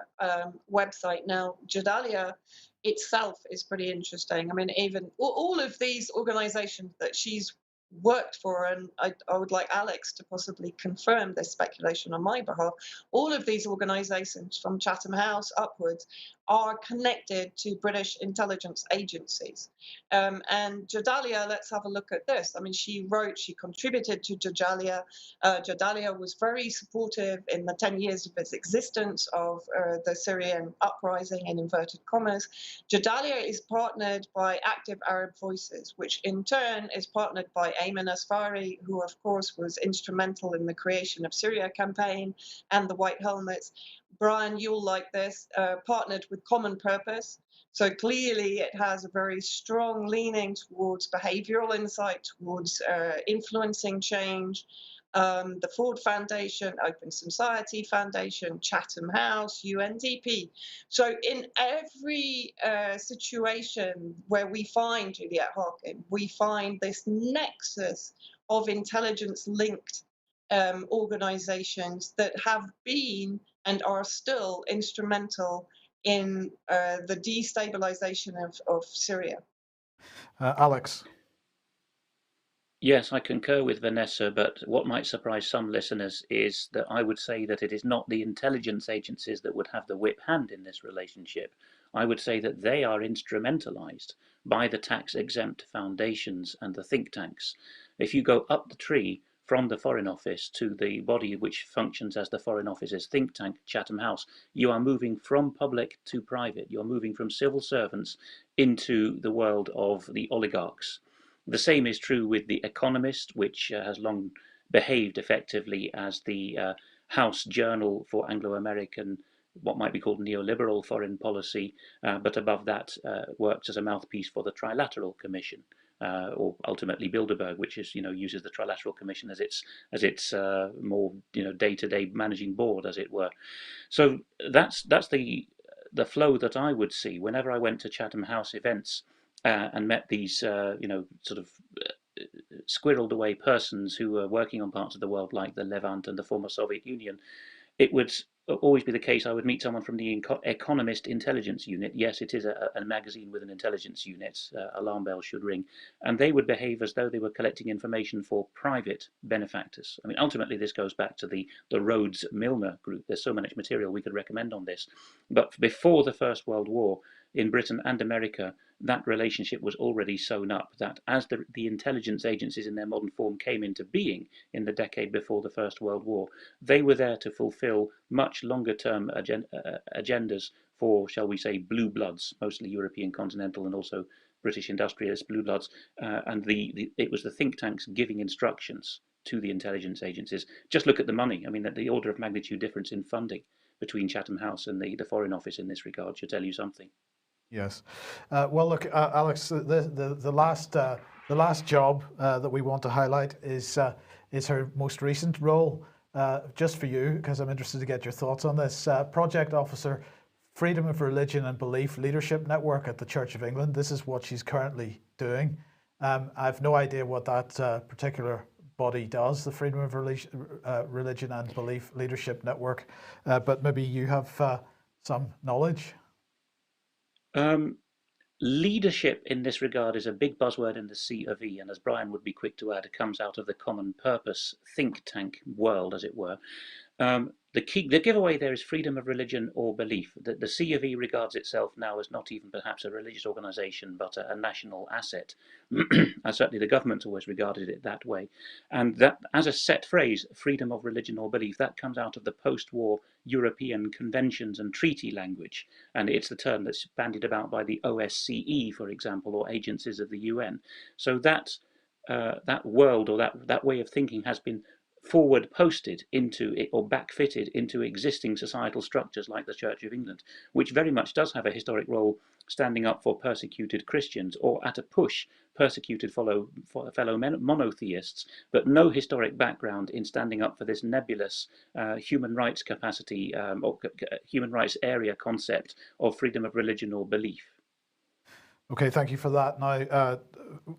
website. Now, Jadalia itself is pretty interesting. I mean, even all of these organizations that she's worked for, and I would like Alex to possibly confirm this speculation on my behalf, all of these organizations from Chatham House upwards are connected to British intelligence agencies. And Jadalia, let's have a look at this. I mean, she contributed to Jadalia. Jadalia was very supportive in the 10 years of its existence of the Syrian uprising, in inverted commas. Jadalia is partnered by Active Arab Voices, which in turn is partnered by Ayman Asfari, who of course was instrumental in the creation of Syria campaign and the White Helmets. Brian, you'll like this, partnered with Common Purpose. So clearly it has a very strong leaning towards behavioral insight, towards influencing change. The Ford Foundation, Open Society Foundation, Chatham House, UNDP. So in every situation where we find Juliet Harkin, we find this nexus of intelligence-linked organizations that have been and are still instrumental in the destabilization of Syria. Alex. Yes, I concur with Vanessa, but what might surprise some listeners is that I would say that it is not the intelligence agencies that would have the whip hand in this relationship. I would say that they are instrumentalized by the tax-exempt foundations and the think tanks. If you go up the tree from the Foreign Office to the body which functions as the Foreign Office's think tank, Chatham House, you are moving from public to private. You're moving from civil servants into the world of the oligarchs. The same is true with The Economist, which has long behaved effectively as the house journal for Anglo-American, what might be called neoliberal foreign policy, but above that works as a mouthpiece for the Trilateral Commission, or ultimately Bilderberg, which is uses the Trilateral Commission as its more day-to-day managing board, as it were. So that's the flow that I would see whenever I went to Chatham House events and met these sort of squirreled away persons who were working on parts of the world like the Levant and the former Soviet Union. It would always be the case I would meet someone from the Economist intelligence unit. Yes, it is a magazine with an intelligence unit. Alarm bells should ring. And they would behave as though they were collecting information for private benefactors. I mean, ultimately, this goes back to the Rhodes-Milner group. There's so much material we could recommend on this. But before the First World War, in Britain and America, that relationship was already sewn up, that as the intelligence agencies in their modern form came into being in the decade before the First World War, they were there to fulfill much longer term agendas for, shall we say, blue bloods, mostly European continental and also British industrialist blue bloods. And it was the think tanks giving instructions to the intelligence agencies. Just look at the money. I mean, the order of magnitude difference in funding between Chatham House and the Foreign Office in this regard should tell you something. Yes. Well, look, Alex, the last job that we want to highlight is her most recent role. Just for you, because I'm interested to get your thoughts on this. Project Officer, Freedom of Religion and Belief Leadership Network at the Church of England. This is what she's currently doing. I have no idea what that particular body does, the Freedom of Religion and Belief Leadership Network, but maybe you have some knowledge. Leadership in this regard is a big buzzword in the C of E, and as Brian would be quick to add, it comes out of the common purpose think tank world, as it were. The giveaway there is freedom of religion or belief. The C of E regards itself now as not even perhaps a religious organisation, but a national asset. And certainly the government always regarded it that way. And that, as a set phrase, freedom of religion or belief, that comes out of the post-war European conventions and treaty language. And it's the term that's bandied about by the OSCE, for example, or agencies of the UN. So that world or that way of thinking has been forward posted into it or backfitted into existing societal structures like the Church of England, which very much does have a historic role standing up for persecuted Christians or at a push persecuted fellow monotheists, but no historic background in standing up for this nebulous human rights capacity or human rights area concept of freedom of religion or belief. Okay, thank you for that. Now,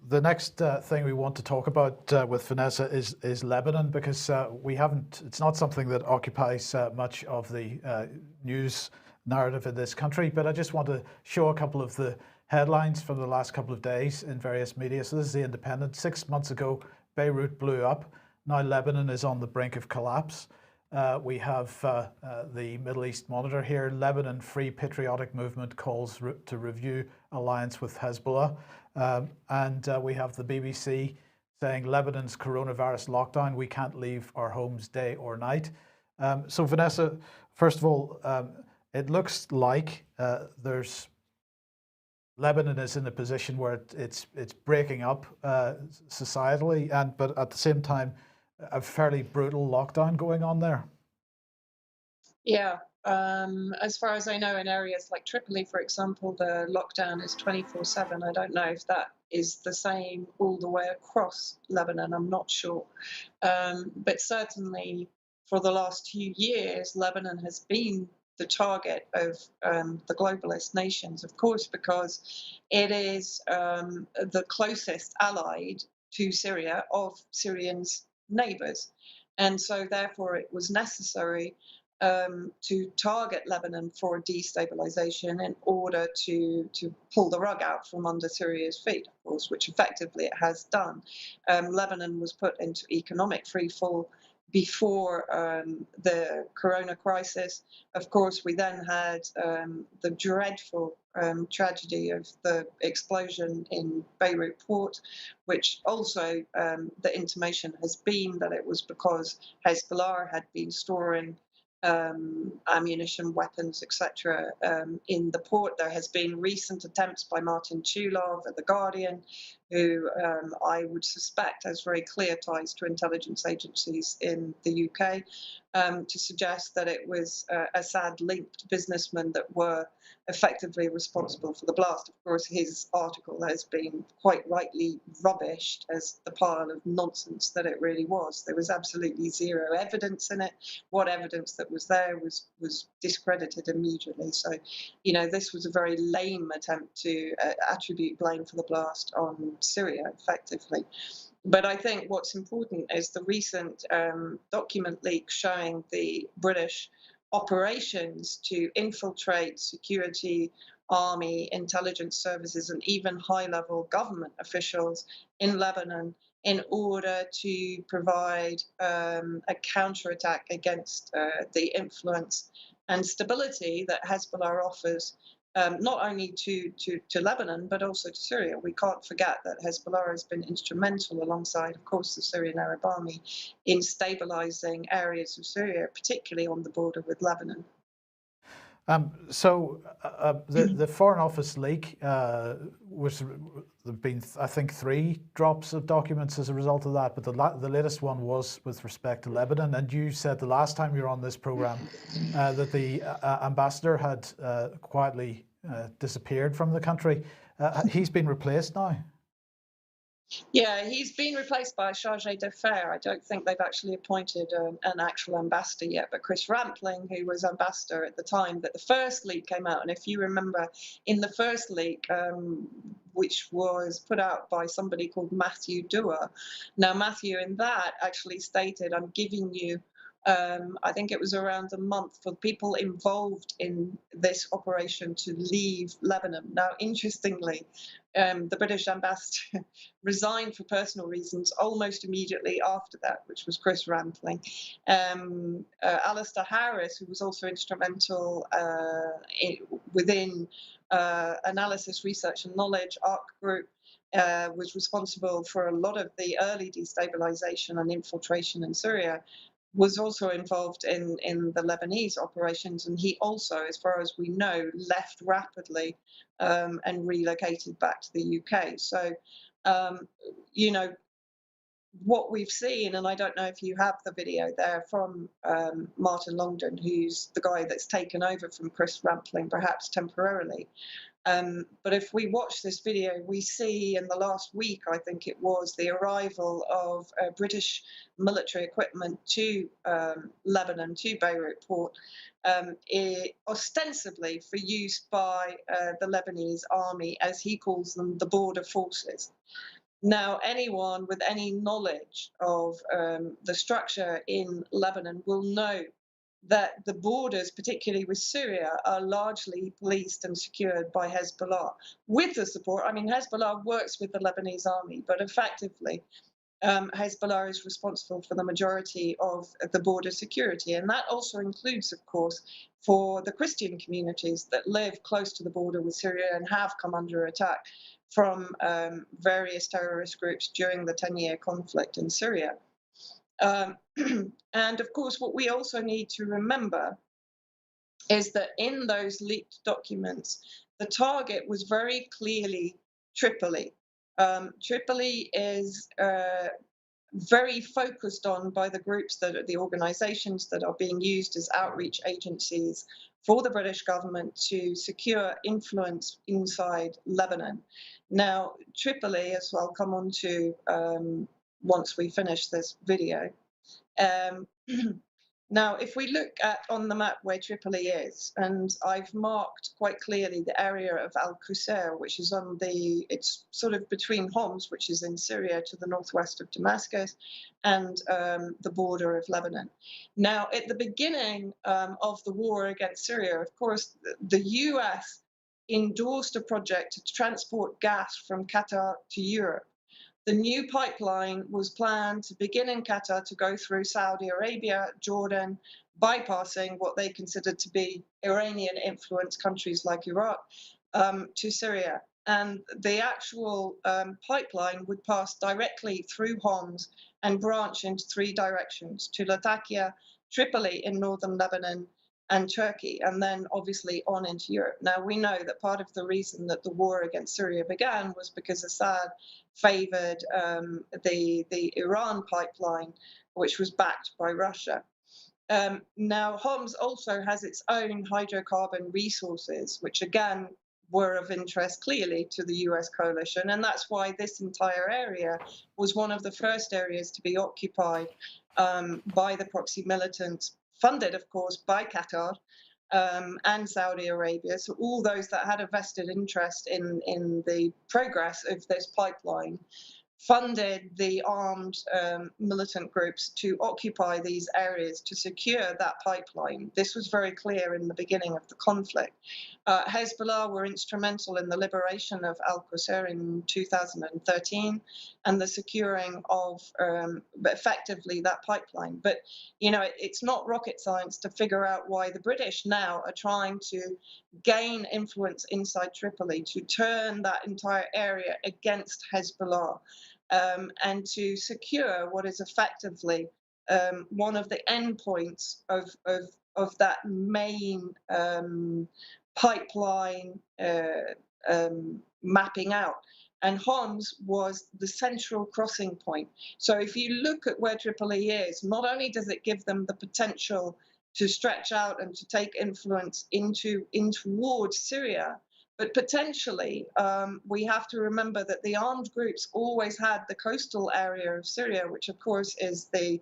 the next thing we want to talk about with Vanessa is Lebanon, because it's not something that occupies much of the news narrative in this country, but I just want to show a couple of the headlines from the last couple of days in various media. So this is The Independent. 6 months ago, Beirut blew up. Now Lebanon is on the brink of collapse. We have the Middle East Monitor here. Lebanon Free Patriotic Movement calls to review alliance with Hezbollah. And we have the BBC saying Lebanon's coronavirus lockdown, we can't leave our homes day or night. So Vanessa, first of all, it looks like Lebanon is in a position where it's breaking up societally, but at the same time, a fairly brutal lockdown going on there. Yeah, as far as I know, in areas like Tripoli, for example, the lockdown is 24/7. I don't know if that is the same all the way across Lebanon. I'm not sure. But certainly for the last few years, Lebanon has been the target of the globalist nations, of course, because it is the closest allied to Syria of Syrians' neighbors. And so therefore it was necessary to target Lebanon for destabilization in order to pull the rug out from under Syria's feet, of course, which effectively it has done. Lebanon was put into economic freefall before the corona crisis. Of course, we then had the dreadful tragedy of the explosion in Beirut port, which also the intimation has been that it was because Hezbollah had been storing ammunition, weapons, etc. In the port. There has been recent attempts by Martin Chulov at The Guardian, who I would suspect has very clear ties to intelligence agencies in the UK, to suggest that it was Assad-linked businessmen that were effectively responsible for the blast. Of course, his article has been quite rightly rubbished as the pile of nonsense that it really was. There was absolutely zero evidence in it. What evidence that was there was discredited immediately. So, you know, this was a very lame attempt to attribute blame for the blast on Syria, effectively. But I think what's important is the recent document leak showing the British operations to infiltrate security, army, intelligence services, and even high-level government officials in Lebanon in order to provide a counterattack against the influence and stability that Hezbollah offers, not only to Lebanon, but also to Syria. We can't forget that Hezbollah has been instrumental, alongside, of course, the Syrian Arab Army, in stabilizing areas of Syria, particularly on the border with Lebanon. The Foreign Office leak there've been, I think, 3 drops of documents as a result of that, but the latest one was with respect to Lebanon. And you said the last time you were on this program that the ambassador had quietly disappeared from the country. He's been replaced now. Yeah, he's been replaced by a charge d'affaires. I don't think they've actually appointed an actual ambassador yet, but Chris Rampling, who was ambassador at the time that the first leak came out, and if you remember, in the first leak, which was put out by somebody called Matthew Dewar. Now, Matthew in that actually stated, I'm giving you I think it was around a month for people involved in this operation to leave Lebanon. Now, interestingly, the British ambassador resigned for personal reasons almost immediately after that, which was Chris Rampling. Alistair Harris, who was also instrumental within Analysis, Research and Knowledge, ARC Group, was responsible for a lot of the early destabilization and infiltration in Syria, was also involved in the Lebanese operations, and he also, as far as we know, left rapidly and relocated back to the UK. So, you know, what we've seen, and I don't know if you have the video there from Martin Longdon, who's the guy that's taken over from Chris Rampling, perhaps temporarily. But if we watch this video, we see in the last week, I think it was, the arrival of British military equipment to Lebanon, to Beirut port, ostensibly for use by the Lebanese army, as he calls them, the border forces. Now, anyone with any knowledge of the structure in Lebanon will know that the borders, particularly with Syria, are largely policed and secured by Hezbollah, with the support. I mean, Hezbollah works with the Lebanese army, but effectively, Hezbollah is responsible for the majority of the border security. And that also includes, of course, for the Christian communities that live close to the border with Syria and have come under attack from various terrorist groups during the 10-year conflict in Syria. And of course, what we also need to remember is that in those leaked documents, the target was very clearly Tripoli. Tripoli is very focused on by the groups that are the organizations that are being used as outreach agencies for the British government to secure influence inside Lebanon. Now, Tripoli, as I'll come on to once we finish this video. Now, if we look at on the map where Tripoli is, and I've marked quite clearly the area of Al-Qusair, which is on it's sort of between Homs, which is in Syria to the northwest of Damascus, and the border of Lebanon. Now, at the beginning of the war against Syria, of course, the US endorsed a project to transport gas from Qatar to Europe. The new pipeline was planned to begin in Qatar to go through Saudi Arabia, Jordan, bypassing what they considered to be Iranian-influenced countries like Iraq, to Syria. And the actual pipeline would pass directly through Homs and branch into three directions: to Latakia, Tripoli in northern Lebanon, and Turkey, and then obviously on into Europe. Now, we know that part of the reason that the war against Syria began was because Assad favored the Iran pipeline, which was backed by Russia. Now, Homs also has its own hydrocarbon resources, which again were of interest clearly to the US coalition. And that's why this entire area was one of the first areas to be occupied by the proxy militants, funded, of course, by Qatar and Saudi Arabia. So all those that had a vested interest in the progress of this pipeline funded the armed militant groups to occupy these areas to secure that pipeline. This was very clear in the beginning of the conflict. Hezbollah were instrumental in the liberation of Al-Qusayr in 2013 and the securing of effectively that pipeline. But, you know, it's not rocket science to figure out why the British now are trying to gain influence inside Tripoli to turn that entire area against Hezbollah. And to secure what is effectively one of the endpoints of that main pipeline mapping out. And Homs was the central crossing point. So if you look at where Tripoli is, not only does it give them the potential to stretch out and to take influence in towards Syria, but potentially, we have to remember that the armed groups always had the coastal area of Syria, which of course is the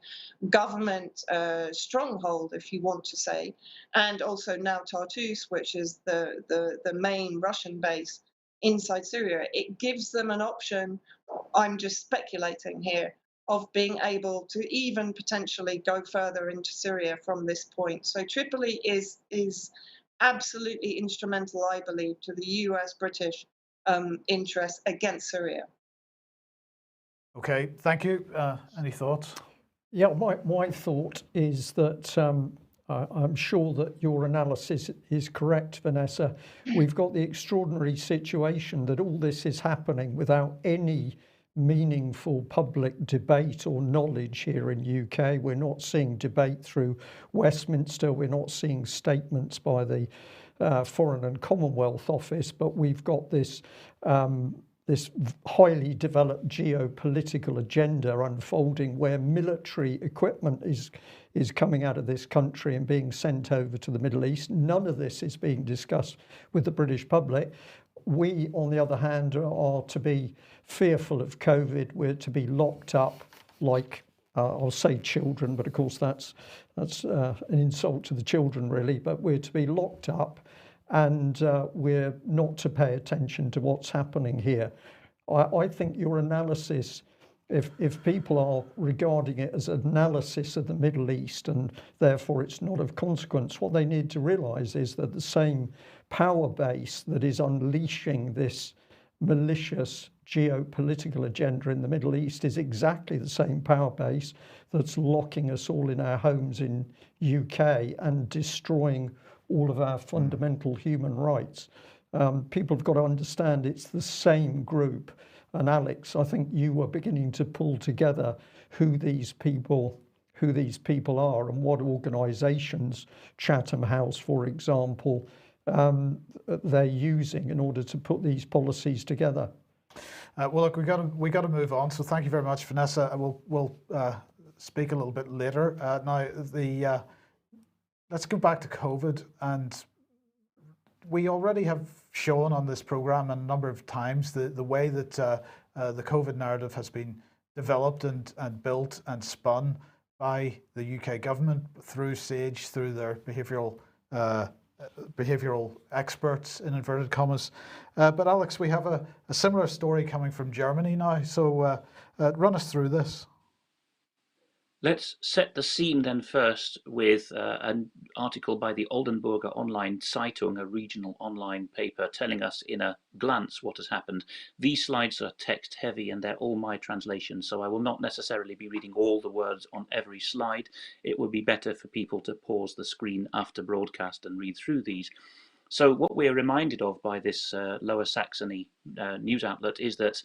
government stronghold, if you want to say, and also now Tartus, which is the main Russian base inside Syria. It gives them an option, I'm just speculating here, of being able to even potentially go further into Syria from this point. So Tripoli is absolutely instrumental, I believe, to the US-British interest against Syria. Okay, thank you. Any thoughts? Yeah, my thought is that I'm sure that your analysis is correct, Vanessa. We've got the extraordinary situation that all this is happening without any meaningful public debate or knowledge here in UK. We're not seeing debate through Westminster. We're not seeing statements by the Foreign and Commonwealth Office, but we've got this this highly developed geopolitical agenda unfolding where military equipment is coming out of this country and being sent over to the Middle East. None of this is being discussed with the British public. We, on the other hand, are to be fearful of COVID. We're to be locked up like, I'll say children, but of course that's an insult to the children, really. But we're to be locked up and we're not to pay attention to what's happening here. I think your analysis, if people are regarding it as an analysis of the Middle East and therefore it's not of consequence, what they need to realise is that the same power base that is unleashing this malicious geopolitical agenda in the Middle East is exactly the same power base that's locking us all in our homes in UK and destroying all of our fundamental human rights. People have got to understand it's the same group. And Alex, I think you were beginning to pull together who these people are and what organisations, Chatham House, for example, they're using in order to put these policies together. Well, look, we got to move on. So thank you very much, Vanessa. We'll speak a little bit later. Now, let's go back to COVID, and we already have shown on this program a number of times the way that the COVID narrative has been developed and built and spun by the UK government through SAGE, through their behavioural experts, in inverted commas. But Alex, we have a similar story coming from Germany now. So run us through this. Let's set the scene then first with an article by the Oldenburger Online Zeitung, a regional online paper, telling us in a glance what has happened. These slides are text heavy and they're all my translations, so I will not necessarily be reading all the words on every slide. It would be better for people to pause the screen after broadcast and read through these. So what we're reminded of by this Lower Saxony news outlet is that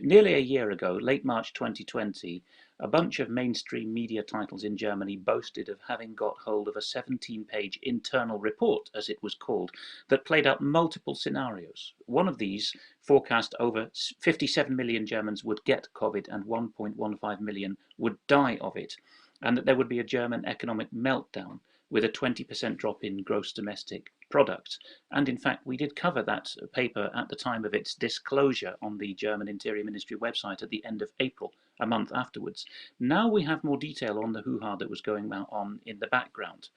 nearly a year ago, late March 2020, a bunch of mainstream media titles in Germany boasted of having got hold of a 17-page internal report, as it was called, that played out multiple scenarios. One of these forecast over 57 million Germans would get COVID and 1.15 million would die of it, and that there would be a German economic meltdown with a 20% drop in gross domestic product. And in fact, we did cover that paper at the time of its disclosure on the German Interior Ministry website at the end of April, a month afterwards. Now we have more detail on the hoo-ha that was going on in the background.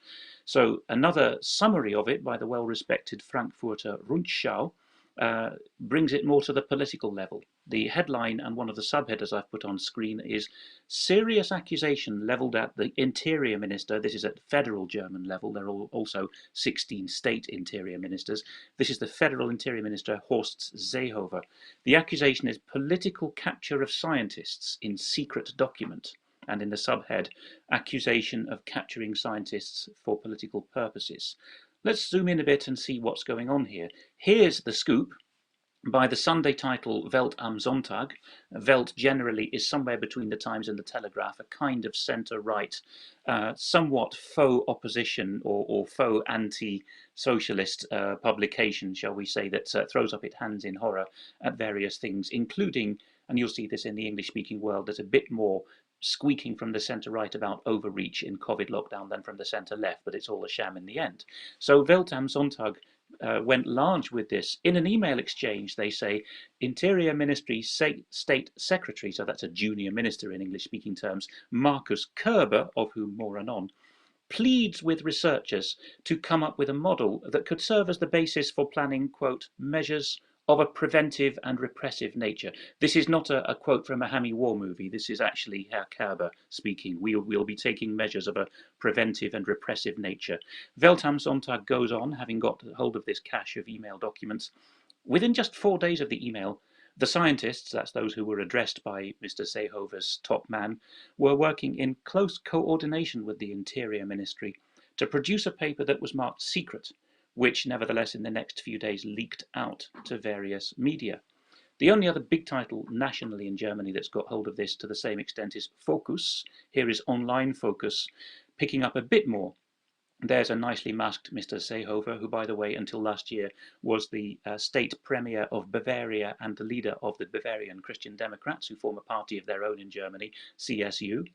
So another summary of it by the well-respected Frankfurter Rundschau brings it more to the political level. The headline and one of the subheaders I've put on screen is "Serious accusation levelled at the Interior Minister." This is at federal German level. There are also 16 state Interior Ministers. This is the federal Interior Minister, Horst Seehofer. The accusation is political capture of scientists in secret document. And in the subhead, accusation of capturing scientists for political purposes. Let's zoom in a bit and see what's going on here. Here's the scoop by the Sunday title Welt am Sonntag. Welt generally is somewhere between the Times and the Telegraph, a kind of centre-right, somewhat faux opposition or faux anti-socialist publication, shall we say, that throws up its hands in horror at various things, including, and you'll see this in the English-speaking world, there's a bit more squeaking from the centre-right about overreach in COVID lockdown than from the centre-left, but it's all a sham in the end. So Welt am Sonntag went large with this. In an email exchange, they say, Interior Ministry State Secretary, so that's a junior minister in English-speaking terms, Markus Kerber, of whom more anon, pleads with researchers to come up with a model that could serve as the basis for planning, quote, measures of a preventive and repressive nature. This is not a quote from a hammy war movie. This is actually Herr Kerber speaking. We'll be taking measures of a preventive and repressive nature. Welt am Sonntag goes on, having got hold of this cache of email documents. Within just 4 days of the email, the scientists, that's those who were addressed by Mr. Seehofer's top man, were working in close coordination with the Interior Ministry to produce a paper that was marked secret, which nevertheless in the next few days leaked out to various media. The only other big title nationally in Germany that's got hold of this to the same extent is Focus. Here is Online Focus, picking up a bit more. There's a nicely masked Mr. Seehofer, who, by the way, until last year was the state premier of Bavaria and the leader of the Bavarian Christian Democrats, who form a party of their own in Germany, CSU.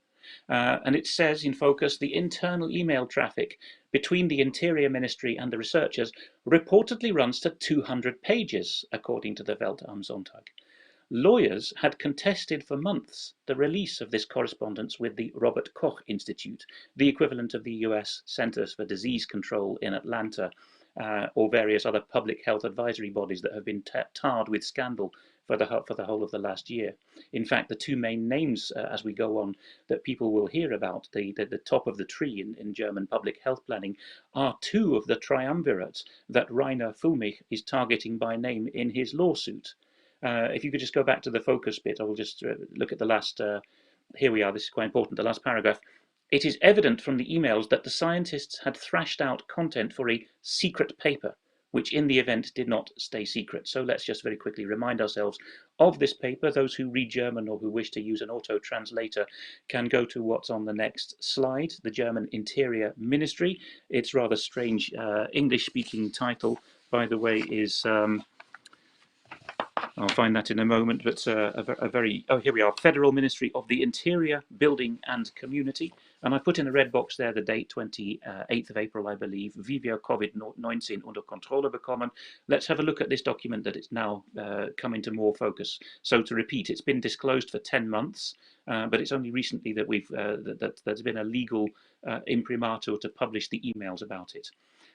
And it says in Focus, the internal email traffic between the Interior Ministry and the researchers reportedly runs to 200 pages, according to the Welt am Sonntag. Lawyers had contested for months the release of this correspondence with the Robert Koch Institute, the equivalent of the US Centers for Disease Control in Atlanta, or various other public health advisory bodies that have been tarred with scandal for the whole of the last year. In fact, the two main names as we go on that people will hear about, the top of the tree in German public health planning, are two of the triumvirates that Rainer Fulmich is targeting by name in his lawsuit. If you could just go back to the Focus bit, I will just look at the last, here we are, this is quite important, the last paragraph. It is evident from the emails that the scientists had thrashed out content for a secret paper, which in the event did not stay secret. So let's just very quickly remind ourselves of this paper. Those who read German or who wish to use an auto-translator can go to what's on the next slide, the German Interior Ministry. Its rather strange English-speaking title, by the way, is... I'll find that in a moment, but a very, oh, here we are, Federal Ministry of the Interior, Building and Community. And I put in a red box there the date, 28th of April, I believe, Wie wir COVID-19 unter Kontrolle bekommen. Let's have a look at this document that it's now come into more focus. So to repeat, it's been disclosed for 10 months, but it's only recently that there's been a legal imprimatur to publish the emails about it.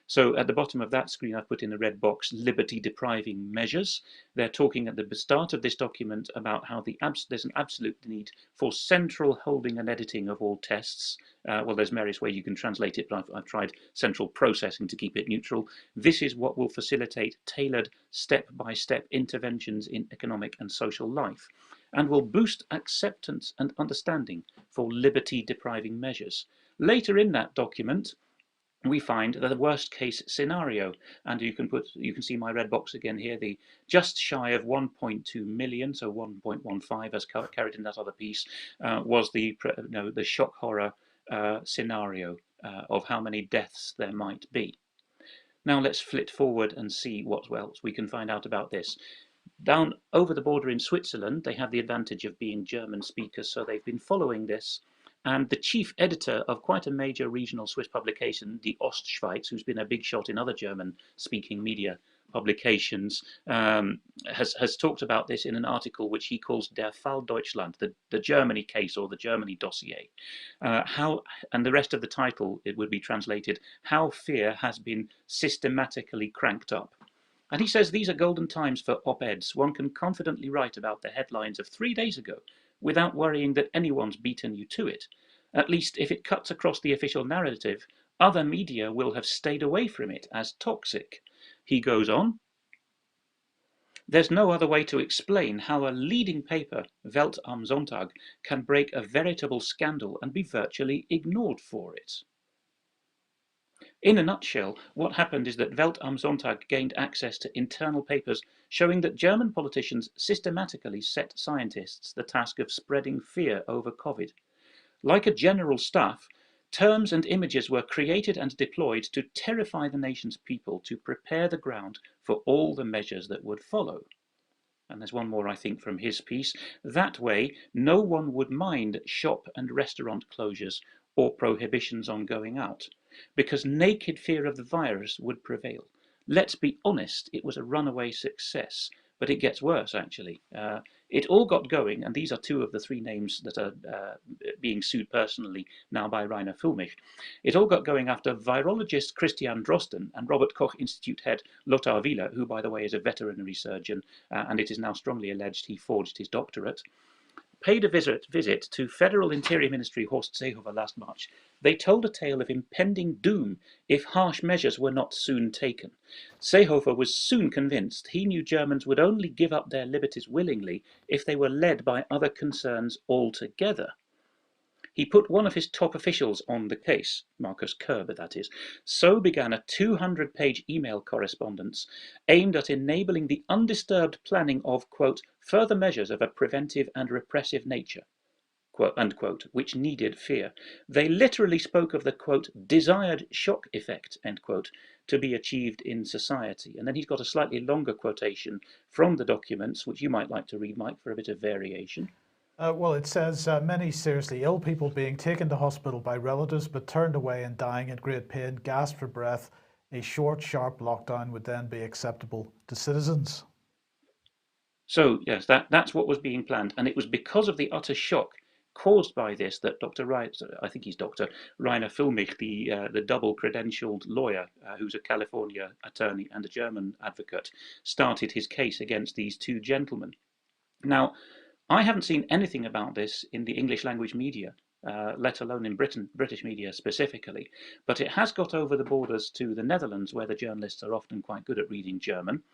So at the bottom of that screen, I've put in a red box, liberty-depriving measures. They're talking at the start of this document about how there's an absolute need for central holding and editing of all tests. Well, there's various ways you can translate it, but I've tried central processing to keep it neutral. This is what will facilitate tailored step-by-step interventions in economic and social life, and will boost acceptance and understanding for liberty-depriving measures. Later in that document, we find the worst case scenario, and you can see my red box again here, the just shy of 1.2 million, so 1.15 as carried in that other piece, was the shock horror scenario of how many deaths there might be. Now let's flit forward and see what else we can find out about this. Down over the border in Switzerland, they have the advantage of being German speakers, so they've been following this. And the chief editor of quite a major regional Swiss publication, Die Ostschweiz, who's been a big shot in other German-speaking media publications, has talked about this in an article which he calls Der Fall Deutschland, the Germany case or the Germany dossier. And the rest of the title, it would be translated, How Fear Has Been Systematically Cranked Up. And he says these are golden times for op-eds. One can confidently write about the headlines of 3 days ago without worrying that anyone's beaten you to it. At least if it cuts across the official narrative, other media will have stayed away from it as toxic. He goes on, there's no other way to explain how a leading paper, Welt am Sonntag, can break a veritable scandal and be virtually ignored for it. In a nutshell, what happened is that Welt am Sonntag gained access to internal papers showing that German politicians systematically set scientists the task of spreading fear over COVID. Like a general staff, terms and images were created and deployed to terrify the nation's people to prepare the ground for all the measures that would follow. And there's one more, I think, from his piece. That way, no one would mind shop and restaurant closures or prohibitions on going out, because naked fear of the virus would prevail. Let's be honest, it was a runaway success, but it gets worse, actually. It all got going, and these are two of the three names that are being sued personally now by Rainer Füllmich. It all got going after virologist Christian Drosten and Robert Koch Institute head Lothar Wieler, who, by the way, is a veterinary surgeon, and it is now strongly alleged he forged his doctorate, paid a visit to Federal Interior Ministry Horst Seehofer last March. They told a tale of impending doom if harsh measures were not soon taken. Seehofer was soon convinced he knew Germans would only give up their liberties willingly if they were led by other concerns altogether. He put one of his top officials on the case, Markus Kerber that is. So began a 200-page email correspondence aimed at enabling the undisturbed planning of, quote, further measures of a preventive and repressive nature, quote, unquote, which needed fear. They literally spoke of the, quote, desired shock effect, end quote, to be achieved in society. And then he's got a slightly longer quotation from the documents, which you might like to read, Mike, for a bit of variation. Well, it says many seriously ill people being taken to hospital by relatives but turned away and dying in great pain, gasped for breath. A short, sharp lockdown would then be acceptable to citizens. So, yes, that's what was being planned. And it was because of the utter shock caused by this that Dr. Riot, I think he's Dr. Rainer Füllmich, the double-credentialed lawyer who's a California attorney and a German advocate, started his case against these two gentlemen. Now, I haven't seen anything about this in the English language media, let alone in British media specifically, but it has got over the borders to the Netherlands, where the journalists are often quite good at reading German.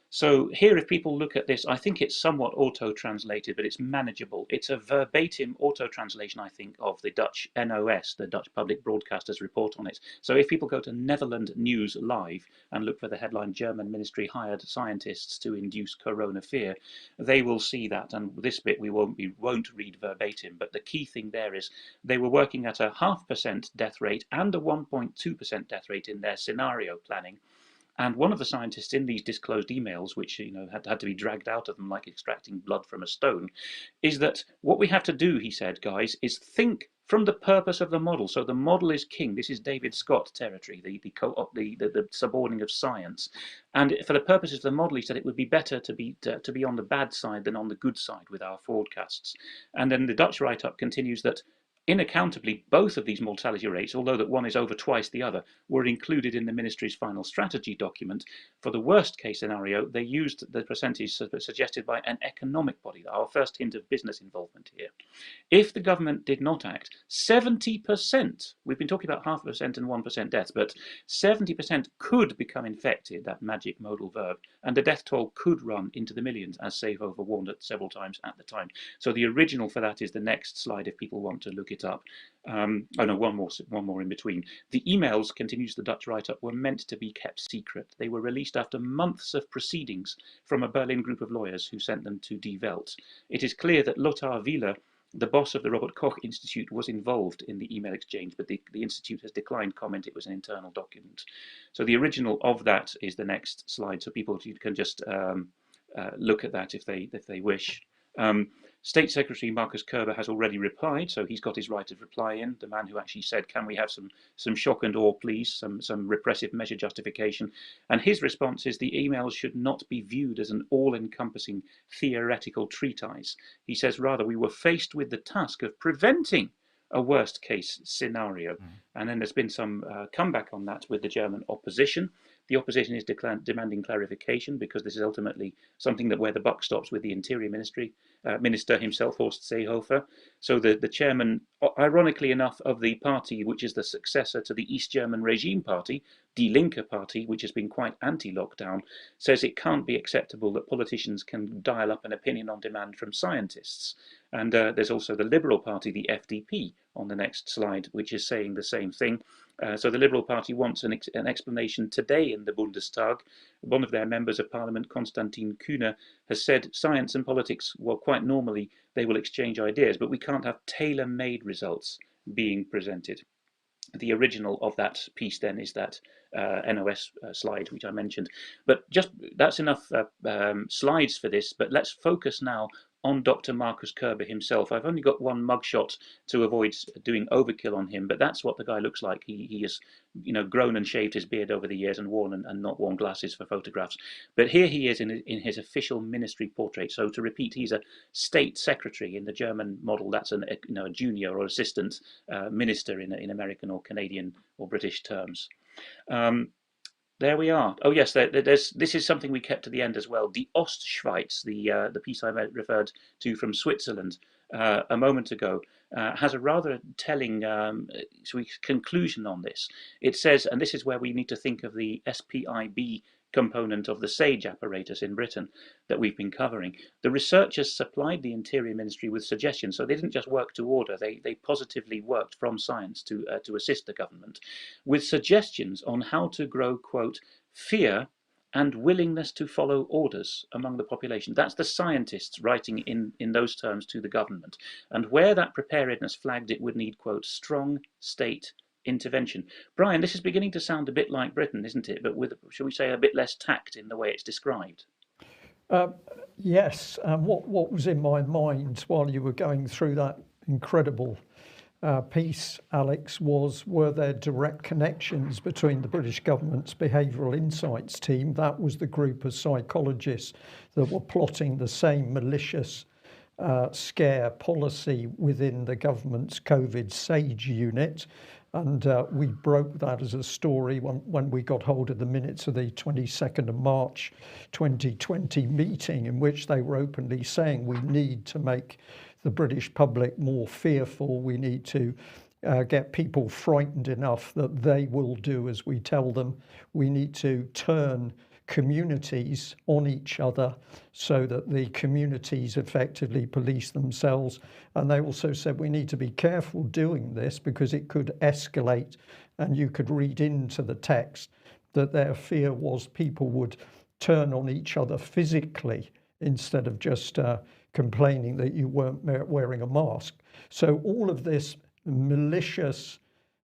So here, if people look at this, I think it's somewhat auto-translated, but it's manageable. It's a verbatim auto-translation, I think, of the Dutch NOS, the Dutch Public Broadcasters report on it. So if people go to Netherlands News Live and look for the headline, German ministry hired scientists to induce corona fear, they will see that. And this bit we won't read verbatim, but the key thing there is they were working at a 0.5% death rate and a 1.2% death rate in their scenario planning. And one of the scientists in these disclosed emails, which had to be dragged out of them like extracting blood from a stone, is that what we have to do, he said, guys, is think from the purpose of the model. So the model is king. This is David Scott territory, the suborning of science. And for the purposes of the model, he said it would be better to be on the bad side than on the good side with our forecasts. And then the Dutch write-up continues that Inaccountably, both of these mortality rates, although that one is over twice the other, were included in the ministry's final strategy document. For the worst case scenario, they used the percentage suggested by an economic body, our first hint of business involvement here. If the government did not act, 70%, we've been talking about 0.5% and 1% deaths, but 70% could become infected, that magic modal verb, and the death toll could run into the millions, as Seehofer warned it several times at the time. So the original for that is the next slide if people want to look it up. Oh no, one more in between. The emails, continues the Dutch write-up, were meant to be kept secret. They were released after months of proceedings from a Berlin group of lawyers who sent them to Die Welt. It is clear that Lothar Wieler, the boss of the Robert Koch Institute, was involved in the email exchange, but the Institute has declined comment. It was an internal document. So the original of that is the next slide, so people can just look at that if they wish. State Secretary Marcus Kerber has already replied, so he's got his right of reply in. The man who actually said, "Can we have some shock and awe, please? Some repressive measure justification." And his response is the emails should not be viewed as an all-encompassing theoretical treatise. He says, rather, we were faced with the task of preventing a worst-case scenario. And then there's been some comeback on that with the German opposition. The opposition is demanding clarification because this is ultimately something that where the buck stops with the Interior Minister himself, Horst Seehofer. So the chairman, ironically enough, of the party which is the successor to the East German regime party, Die Linke Party, which has been quite anti-lockdown, says it can't be acceptable that politicians can dial up an opinion on demand from scientists. And there's also the Liberal Party, the FDP, on the next slide, which is saying the same thing. So the Liberal Party wants an explanation today in the Bundestag. One of their members of parliament, Konstantin Kühne, has said science and politics, well, quite normally they will exchange ideas, but we can't have tailor-made results being presented. The original of that piece then is that NOS slide which I mentioned. But just that's enough slides for this, but let's focus now on Dr. Marcus Kerber himself. I've only got one mugshot to avoid doing overkill on him, but that's what the guy looks like. He has, grown and shaved his beard over the years and worn and not worn glasses for photographs. But here he is in his official ministry portrait. So to repeat, he's a state secretary in the German model. That's a junior or assistant minister in American or Canadian or British terms. There we are. Oh yes, this is something we kept to the end as well. Die Ostschweiz, the piece I referred to from Switzerland a moment ago, has a rather telling conclusion on this. It says, and this is where we need to think of the SPIB component of the SAGE apparatus in Britain that we've been covering. The researchers supplied the Interior Ministry with suggestions, so they didn't just work to order, they positively worked from science to assist the government with suggestions on how to grow, quote, fear and willingness to follow orders among the population. That's the scientists writing in those terms to the government. And where that preparedness flagged it would need, quote, strong state intervention. Brian, this is beginning to sound a bit like Britain, isn't it? But with, shall we say, a bit less tact in the way it's described. Yes. What was in my mind while you were going through that incredible piece, Alex, were there direct connections between the British government's Behavioural Insights team, that was the group of psychologists that were plotting the same malicious scare policy within the government's COVID SAGE unit. And we broke that as a story when we got hold of the minutes of the 22nd of March 2020 meeting, in which they were openly saying we need to make the British public more fearful. We need to get people frightened enough that they will do as we tell them. We need to turn communities on each other so that the communities effectively police themselves. And they also said we need to be careful doing this because it could escalate, and you could read into the text that their fear was people would turn on each other physically instead of just complaining that you weren't wearing a mask. So all of this malicious,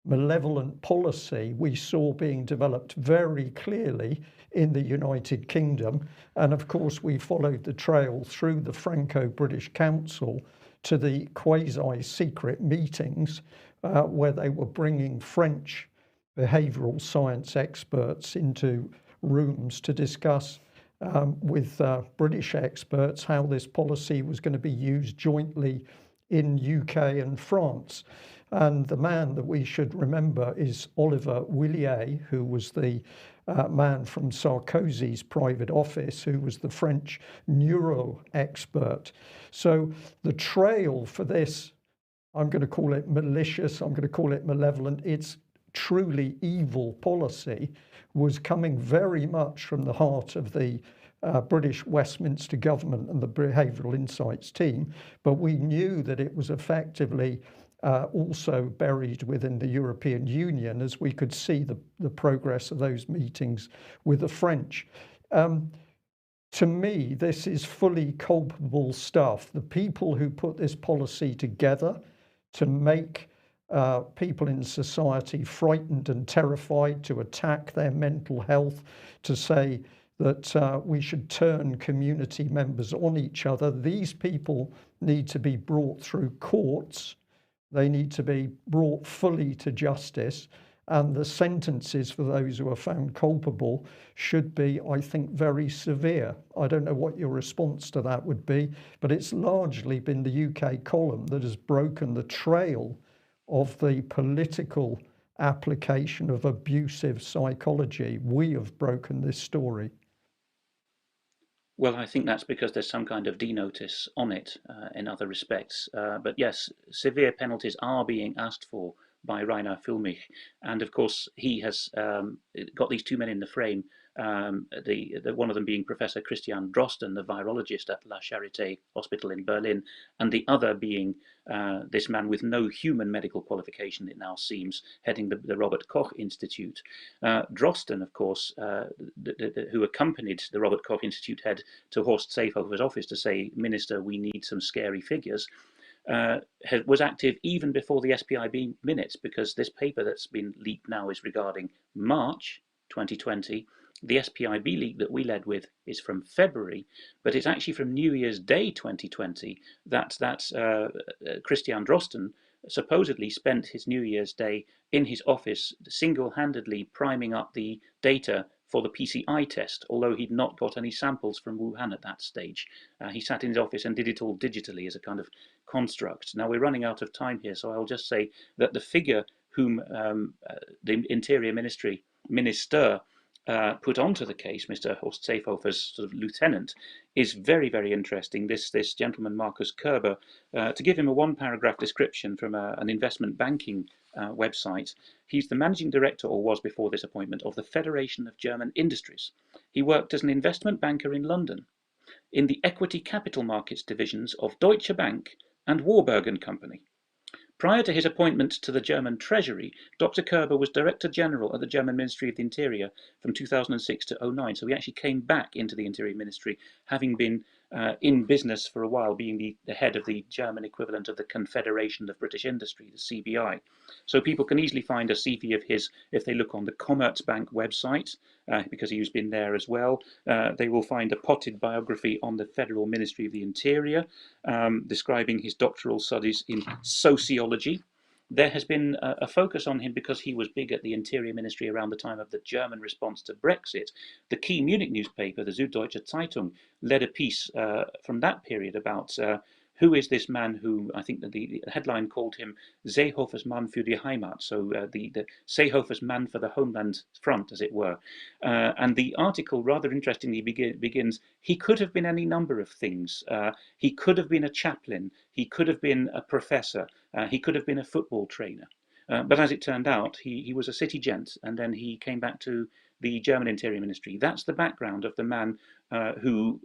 malevolent policy we saw being developed very clearly in the United Kingdom. And of course, we followed the trail through the Franco-British Council to the quasi-secret meetings where they were bringing French behavioural science experts into rooms to discuss with British experts how this policy was going to be used jointly in UK and France. And the man that we should remember is Oliver Willier, who was the man from Sarkozy's private office, who was the French neuro expert. So the trail for this, I'm going to call it malicious, I'm going to call it malevolent, it's truly evil policy, was coming very much from the heart of the British Westminster government and the Behavioural Insights team, but we knew that it was effectively also buried within the European Union, as we could see the progress of those meetings with the French. To me, this is fully culpable stuff. The people who put this policy together to make people in society frightened and terrified, to attack their mental health, to say that we should turn community members on each other, these people need to be brought through courts. They need to be brought fully to justice, and the sentences for those who are found culpable should be, I think, very severe. I don't know what your response to that would be, but it's largely been the UK column that has broken the trail of the political application of abusive psychology. We have broken this story. Well, I think that's because there's some kind of denotice on it in other respects. But yes, severe penalties are being asked for by Rainer Füllmich. And of course, he has got these two men in the frame, one of them being Professor Christian Drosten, the virologist at La Charité Hospital in Berlin, and the other being this man with no human medical qualification, it now seems, heading the Robert Koch Institute. Drosten, of course, who accompanied the Robert Koch Institute head to Horst Seehofer's office to say, Minister, we need some scary figures, was active even before the SPIB minutes, because this paper that's been leaked now is regarding March 2020. The SPIB leak that we led with is from February, but it's actually from New Year's Day 2020 that Christian Drosten supposedly spent his New Year's Day in his office single-handedly priming up the data for the PCI test, although he'd not got any samples from Wuhan at that stage. He sat in his office and did it all digitally as a kind of construct. Now we're running out of time here, so I'll just say that the figure whom the Interior Minister put onto the case, Mr. Horst Seehofer's sort of lieutenant, is very, very interesting. This gentleman, Markus Kerber, to give him a one-paragraph description from an investment banking website, he's the managing director, or was before this appointment, of the Federation of German Industries. He worked as an investment banker in London, in the equity capital markets divisions of Deutsche Bank and Warburg and Company. Prior to his appointment to the German Treasury, Dr. Kerber was Director General at the German Ministry of the Interior from 2006 to 2009. So he actually came back into the Interior Ministry, having been in business for a while, being the head of the German equivalent of the Confederation of British Industry, the CBI. So people can easily find a CV of his if they look on the Commerzbank website, because he's been there as well. They will find a potted biography on the Federal Ministry of the Interior, describing his doctoral studies in sociology. There has been a focus on him because he was big at the Interior Ministry around the time of the German response to Brexit. The key Munich newspaper, the Süddeutsche Zeitung, led a piece from that period about who is this man who, I think that the headline called him Seehofer's Mann für die Heimat, so the Seehofer's man for the homeland front, as it were. And the article rather interestingly begins, he could have been any number of things. He could have been a chaplain, he could have been a professor, he could have been a football trainer. But as it turned out, he was a city gent, and then he came back to the German Interior Ministry. That's the background of the man who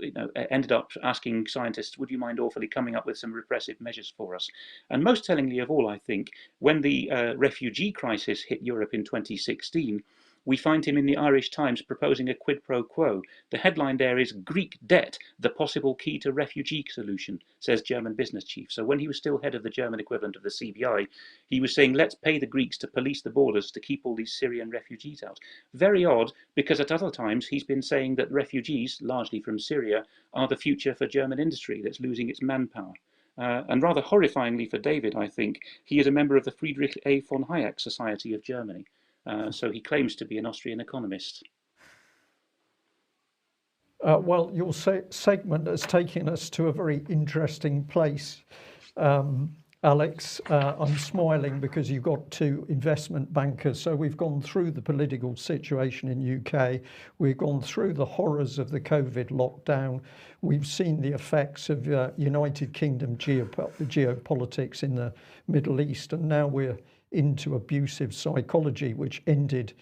ended up asking scientists, would you mind awfully coming up with some repressive measures for us? And most tellingly of all, I think, when the refugee crisis hit Europe in 2016, we find him in the Irish Times proposing a quid pro quo. The headline there is Greek debt, the possible key to refugee solution, says German business chief. So when he was still head of the German equivalent of the CBI, he was saying, let's pay the Greeks to police the borders to keep all these Syrian refugees out. Very odd, because at other times he's been saying that refugees, largely from Syria, are the future for German industry that's losing its manpower. And rather horrifyingly for David, I think, he is a member of the Friedrich A. von Hayek Society of Germany. So he claims to be an Austrian economist. Well, your segment has taken us to a very interesting place. Alex. I'm smiling because you've got two investment bankers. So we've gone through the political situation in UK. We've gone through the horrors of the COVID lockdown. We've seen the effects of United Kingdom geopolitics in the Middle East. And now we're into abusive psychology, which ended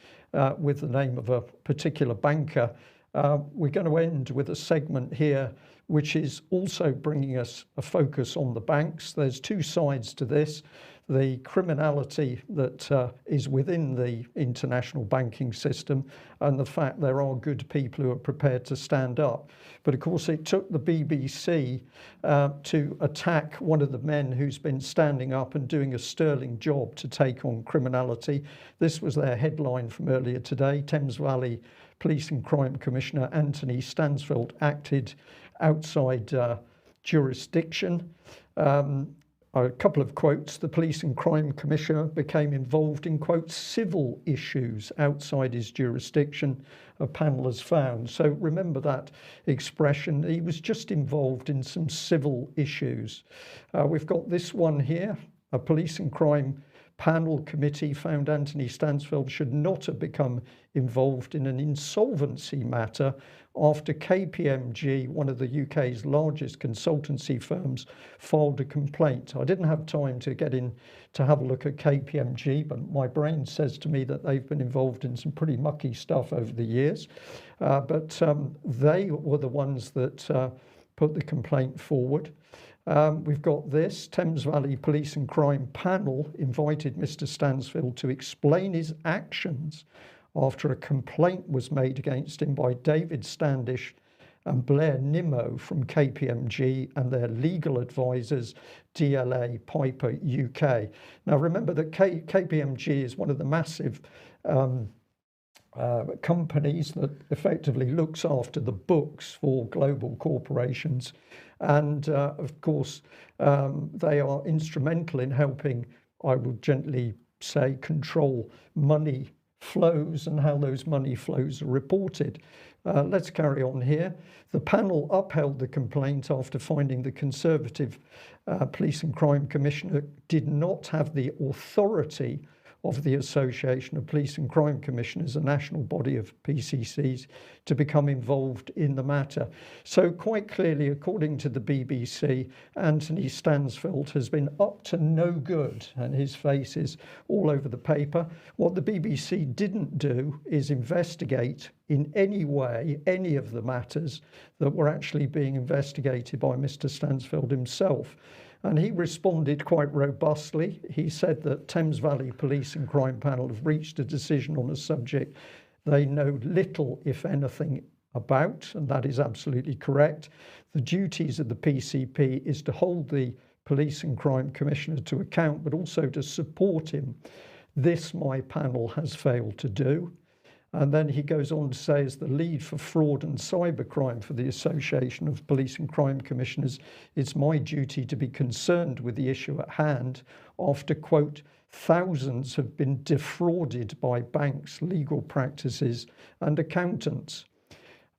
with the name of a particular banker. We're going to end with a segment here which is also bringing us a focus on the banks. There's two sides to this. The criminality that is within the international banking system, and the fact there are good people who are prepared to stand up. But of course it took the BBC to attack one of the men who's been standing up and doing a sterling job to take on criminality. This was their headline from earlier today. Thames Valley Police and Crime Commissioner Anthony Stansfield acted outside jurisdiction. A couple of quotes. The Police and Crime Commissioner became involved in, quote, civil issues outside his jurisdiction, a panel has found. So remember that expression. He was just involved in some civil issues. We've got this one here. A Police and Crime panel committee found Anthony Stansfield should not have become involved in an insolvency matter after KPMG, one of the UK's largest consultancy firms, filed a complaint. I didn't have time to get in to have a look at KPMG, but my brain says to me that they've been involved in some pretty mucky stuff over the years. But they were the ones that put the complaint forward. We've got this. Thames Valley Police and Crime panel invited Mr. Stansfield to explain his actions after a complaint was made against him by David Standish and Blair Nimmo from KPMG and their legal advisors, DLA Piper UK. Now remember that KPMG is one of the massive companies that effectively looks after the books for global corporations. And of course, they are instrumental in helping, I would gently say, control money flows and how those money flows are reported. Let's carry on here. The panel upheld the complaint after finding the Conservative Police and Crime Commissioner did not have the authority of the Association of Police and Crime Commissioners, a national body of PCCs, to become involved in the matter. So quite clearly, according to the BBC, Anthony Stansfield has been up to no good, and his face is all over the paper. What the BBC didn't do is investigate in any way any of the matters that were actually being investigated by Mr. Stansfield himself. And he responded quite robustly. He said that Thames Valley Police and Crime Panel have reached a decision on a subject they know little, if anything, about, and that is absolutely correct. The duties of the PCP is to hold the Police and Crime Commissioner to account, but also to support him. This my panel has failed to do. And then he goes on to say, as the lead for fraud and cybercrime for the Association of Police and Crime Commissioners, it's my duty to be concerned with the issue at hand after, quote, thousands have been defrauded by banks, legal practices and accountants.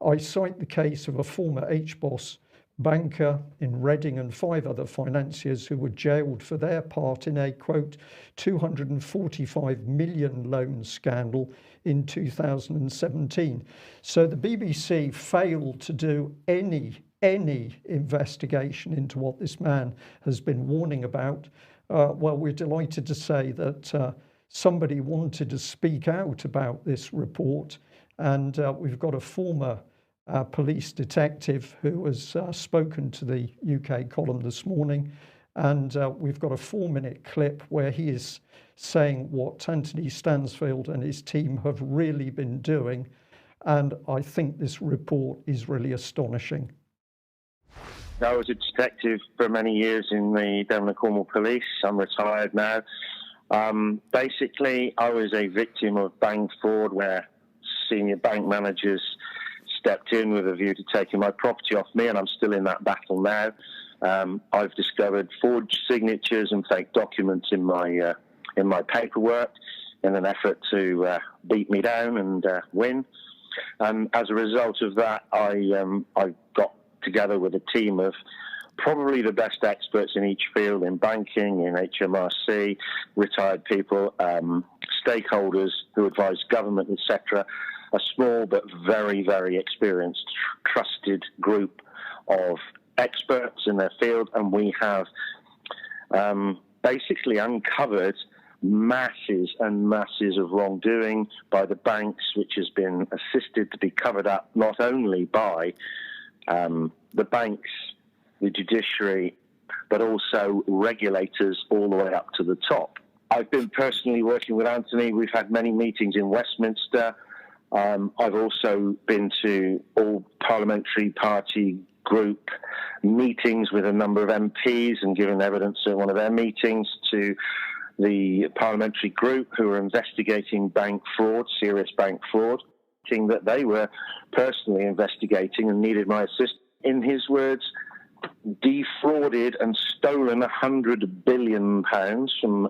I cite the case of a former HBOS banker in Reading and 5 other financiers who were jailed for their part in a, quote, 245 million loan scandal in 2017. So the BBC failed to do any investigation into what this man has been warning about. Well, we're delighted to say that somebody wanted to speak out about this report, and we've got a former police detective who has spoken to the UK column this morning, and we've got a 4-minute clip where he is saying what Anthony Stansfield and his team have really been doing, and I think this report is really astonishing. I was a detective for many years in the Devon and Cornwall Police. I'm retired now. Basically, I was a victim of bank fraud where senior bank managers stepped in with a view to taking my property off me, and I'm still in that battle now. I've discovered forged signatures and fake documents in my paperwork in an effort to beat me down and win. And as a result of that, I got together with a team of probably the best experts in each field, in banking, in HMRC, retired people, stakeholders who advise government, etc. A small but very, very experienced, trusted group of experts in their field, and we have basically uncovered masses and masses of wrongdoing by the banks, which has been assisted to be covered up not only by the banks, the judiciary, but also regulators all the way up to the top. I've been personally working with Anthony. We've had many meetings in Westminster. I've also been to all parliamentary party group meetings with a number of MPs and given evidence at one of their meetings to the parliamentary group who are investigating bank fraud, serious bank fraud, that they were personally investigating and needed my assistance. In his words, defrauded and stolen £100 billion from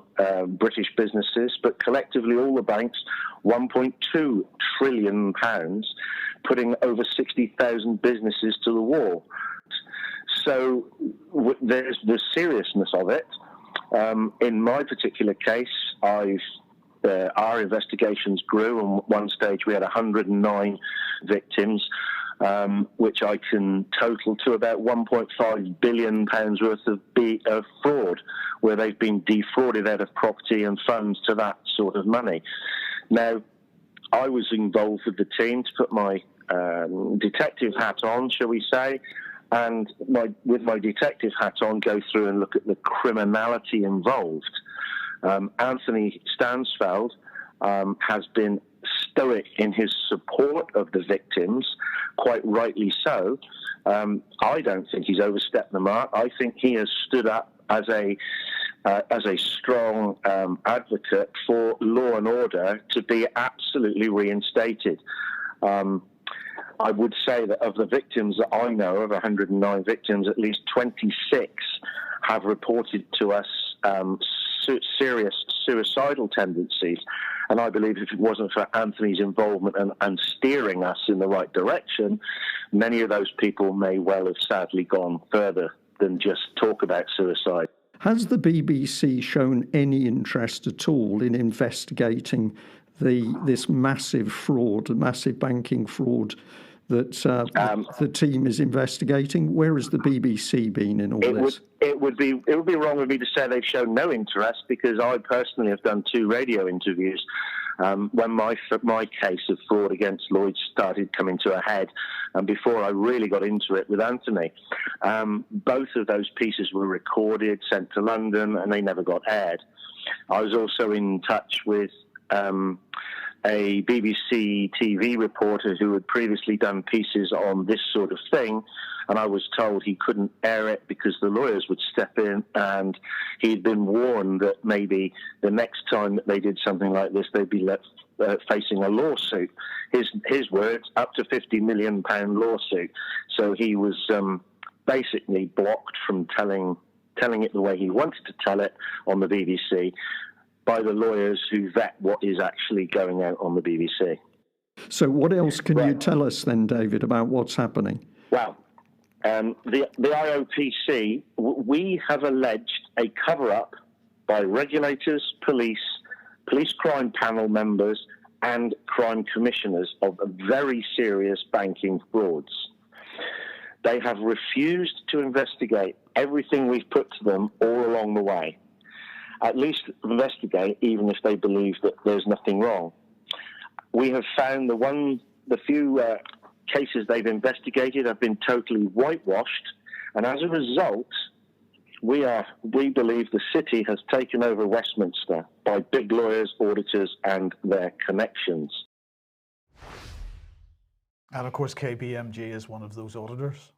British businesses, but collectively all the banks, £1.2 trillion, putting over 60,000 businesses to the wall. So there's the seriousness of it. In my particular case, our investigations grew, and at one stage we had 109 victims, which I can total to about £1.5 billion worth of fraud, where they've been defrauded out of property and funds to that sort of money. Now, I was involved with the team to put my detective hat on, shall we say, and with my detective hat on, go through and look at the criminality involved. Anthony Stansfield has been stoic in his support of the victims, quite rightly so. I don't think he's overstepped the mark. I think he has stood up as a strong advocate for law and order to be absolutely reinstated. I would say that of the victims that I know, of 109 victims, at least 26 have reported to us serious suicidal tendencies. And I believe if it wasn't for Anthony's involvement and steering us in the right direction, many of those people may well have sadly gone further than just talk about suicide. Has the BBC shown any interest at all in investigating this massive fraud, massive banking fraud that the team is investigating? Where has the BBC been in all this? It would be wrong of me to say they've shown no interest, because I personally have done 2 radio interviews when my case of fraud against Lloyds started coming to a head, and before I really got into it with Anthony. Both of those pieces were recorded, sent to London, and they never got aired. I was also in touch with a BBC TV reporter who had previously done pieces on this sort of thing, and I was told he couldn't air it because the lawyers would step in, and he'd been warned that maybe the next time that they did something like this, they'd be facing a lawsuit. His words, up to £50 million lawsuit. So he was basically blocked from telling it the way he wanted to tell it on the BBC by the lawyers who vet what is actually going out on the BBC. So what else can you tell us then, David, about what's happening? Well, the IOPC, we have alleged a cover-up by regulators, police crime panel members, and crime commissioners of very serious banking frauds. They have refused to investigate everything we've put to them all along the way. At least investigate, even if they believe that there's nothing wrong. We have found the few cases they've investigated have been totally whitewashed, and as a result, we believe the city has taken over Westminster by big lawyers, auditors, and their connections. And of course, KPMG is one of those auditors.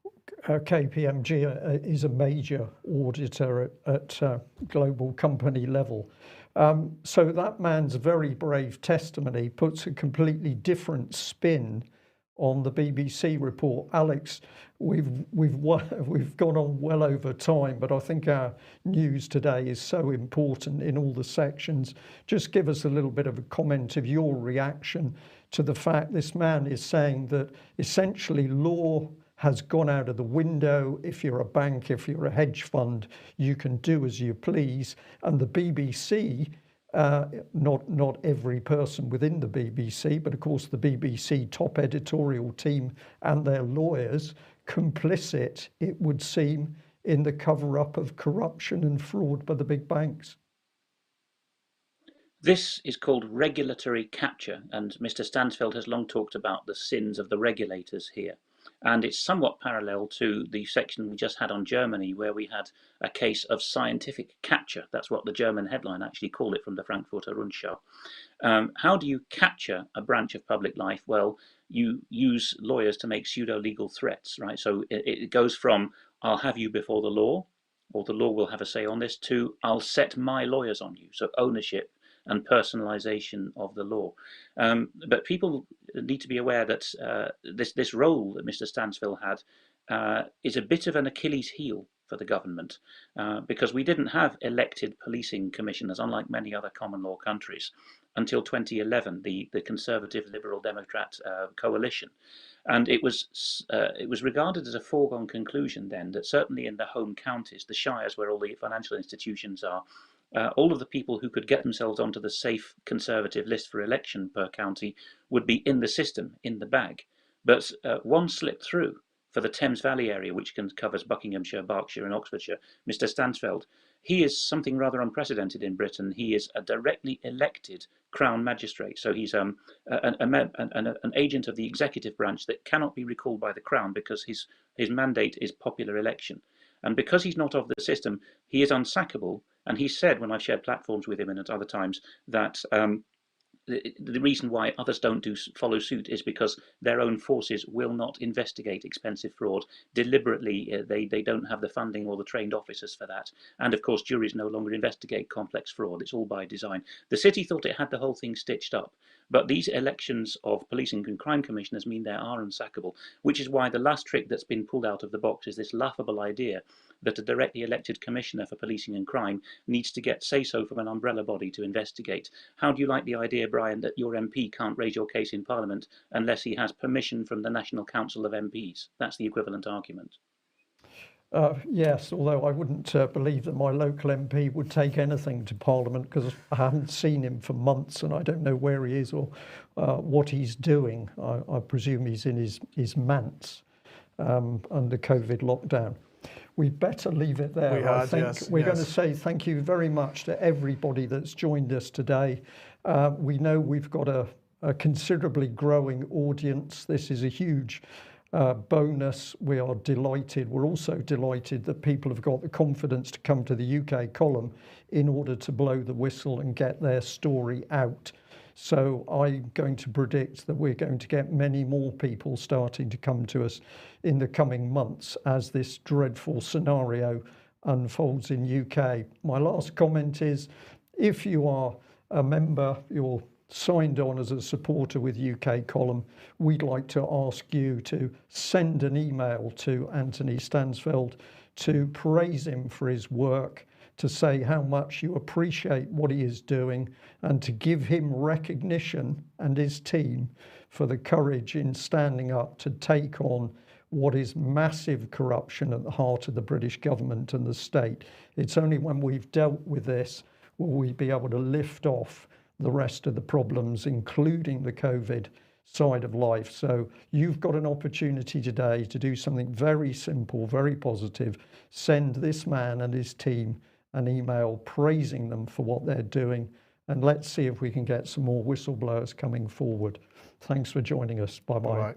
KPMG is a major auditor at global company level. So that man's very brave testimony puts a completely different spin on the BBC report. Alex, we've gone on well over time, but I think our news today is so important in all the sections. Just give us a little bit of a comment of your reaction to the fact this man is saying that essentially law has gone out of the window. If you're a bank, if you're a hedge fund, you can do as you please. And the BBC, not every person within the BBC, but of course the BBC top editorial team and their lawyers, complicit, it would seem, in the cover-up of corruption and fraud by the big banks. This is called regulatory capture, and Mr. Stansfield has long talked about the sins of the regulators here. And it's somewhat parallel to the section we just had on Germany, where we had a case of scientific capture. That's what the German headline actually called it from the Frankfurter Rundschau. How do you capture a branch of public life? Well, you use lawyers to make pseudo-legal threats, right? So it goes from, I'll have you before the law, or the law will have a say on this, to I'll set my lawyers on you. So ownership and personalization of the law. But people need to be aware that this role that Mr. Stansfield had is a bit of an Achilles heel for the government, because we didn't have elected policing commissioners, unlike many other common law countries, until 2011, the Conservative Liberal Democrat coalition. And it was regarded as a foregone conclusion then that certainly in the home counties, the shires where all the financial institutions are, all of the people who could get themselves onto the safe Conservative list for election per county would be in the system, in the bag. But one slipped through for the Thames Valley area, which covers Buckinghamshire, Berkshire and Oxfordshire, Mr. Stansfield. He is something rather unprecedented in Britain. He is a directly elected Crown Magistrate. So he's an agent of the executive branch that cannot be recalled by the Crown because his mandate is popular election. And because he's not of the system, he is unsackable. And he said, when I've shared platforms with him and at other times, that the reason why others don't follow suit is because their own forces will not investigate expensive fraud deliberately. They don't have the funding or the trained officers for that. And of course, juries no longer investigate complex fraud. It's all by design. The city thought it had the whole thing stitched up. But these elections of policing and crime commissioners mean they are unsackable, which is why the last trick that's been pulled out of the box is this laughable idea that a directly elected commissioner for policing and crime needs to get say-so from an umbrella body to investigate. How do you like the idea, Brian, that your MP can't raise your case in Parliament unless he has permission from the National Council of MPs? That's the equivalent argument. Yes, although I wouldn't believe that my local MP would take anything to Parliament, because I haven't seen him for months and I don't know where he is or what he's doing. I presume he's in his manse under COVID lockdown. We better leave it there. We're going to say thank you very much to everybody that's joined us today. We know we've got a considerably growing audience. This is a huge bonus. We are delighted. We're also delighted that people have got the confidence to come to the UK column in order to blow the whistle and get their story out. So I'm going to predict that we're going to get many more people starting to come to us in the coming months as this dreadful scenario unfolds in UK. My last comment is, if you are a member, you're signed on as a supporter with UK Column, we'd like to ask you to send an email to Anthony Stansfield to praise him for his work, to say how much you appreciate what he is doing, and to give him recognition and his team for the courage in standing up to take on what is massive corruption at the heart of the British government and the state. It's only when we've dealt with this will we be able to lift off the rest of the problems, including the COVID side of life. So you've got an opportunity today to do something very simple, very positive. Send this man and his team an email praising them for what they're doing, and let's see if we can get some more whistleblowers coming forward. Thanks for joining us. Bye-bye.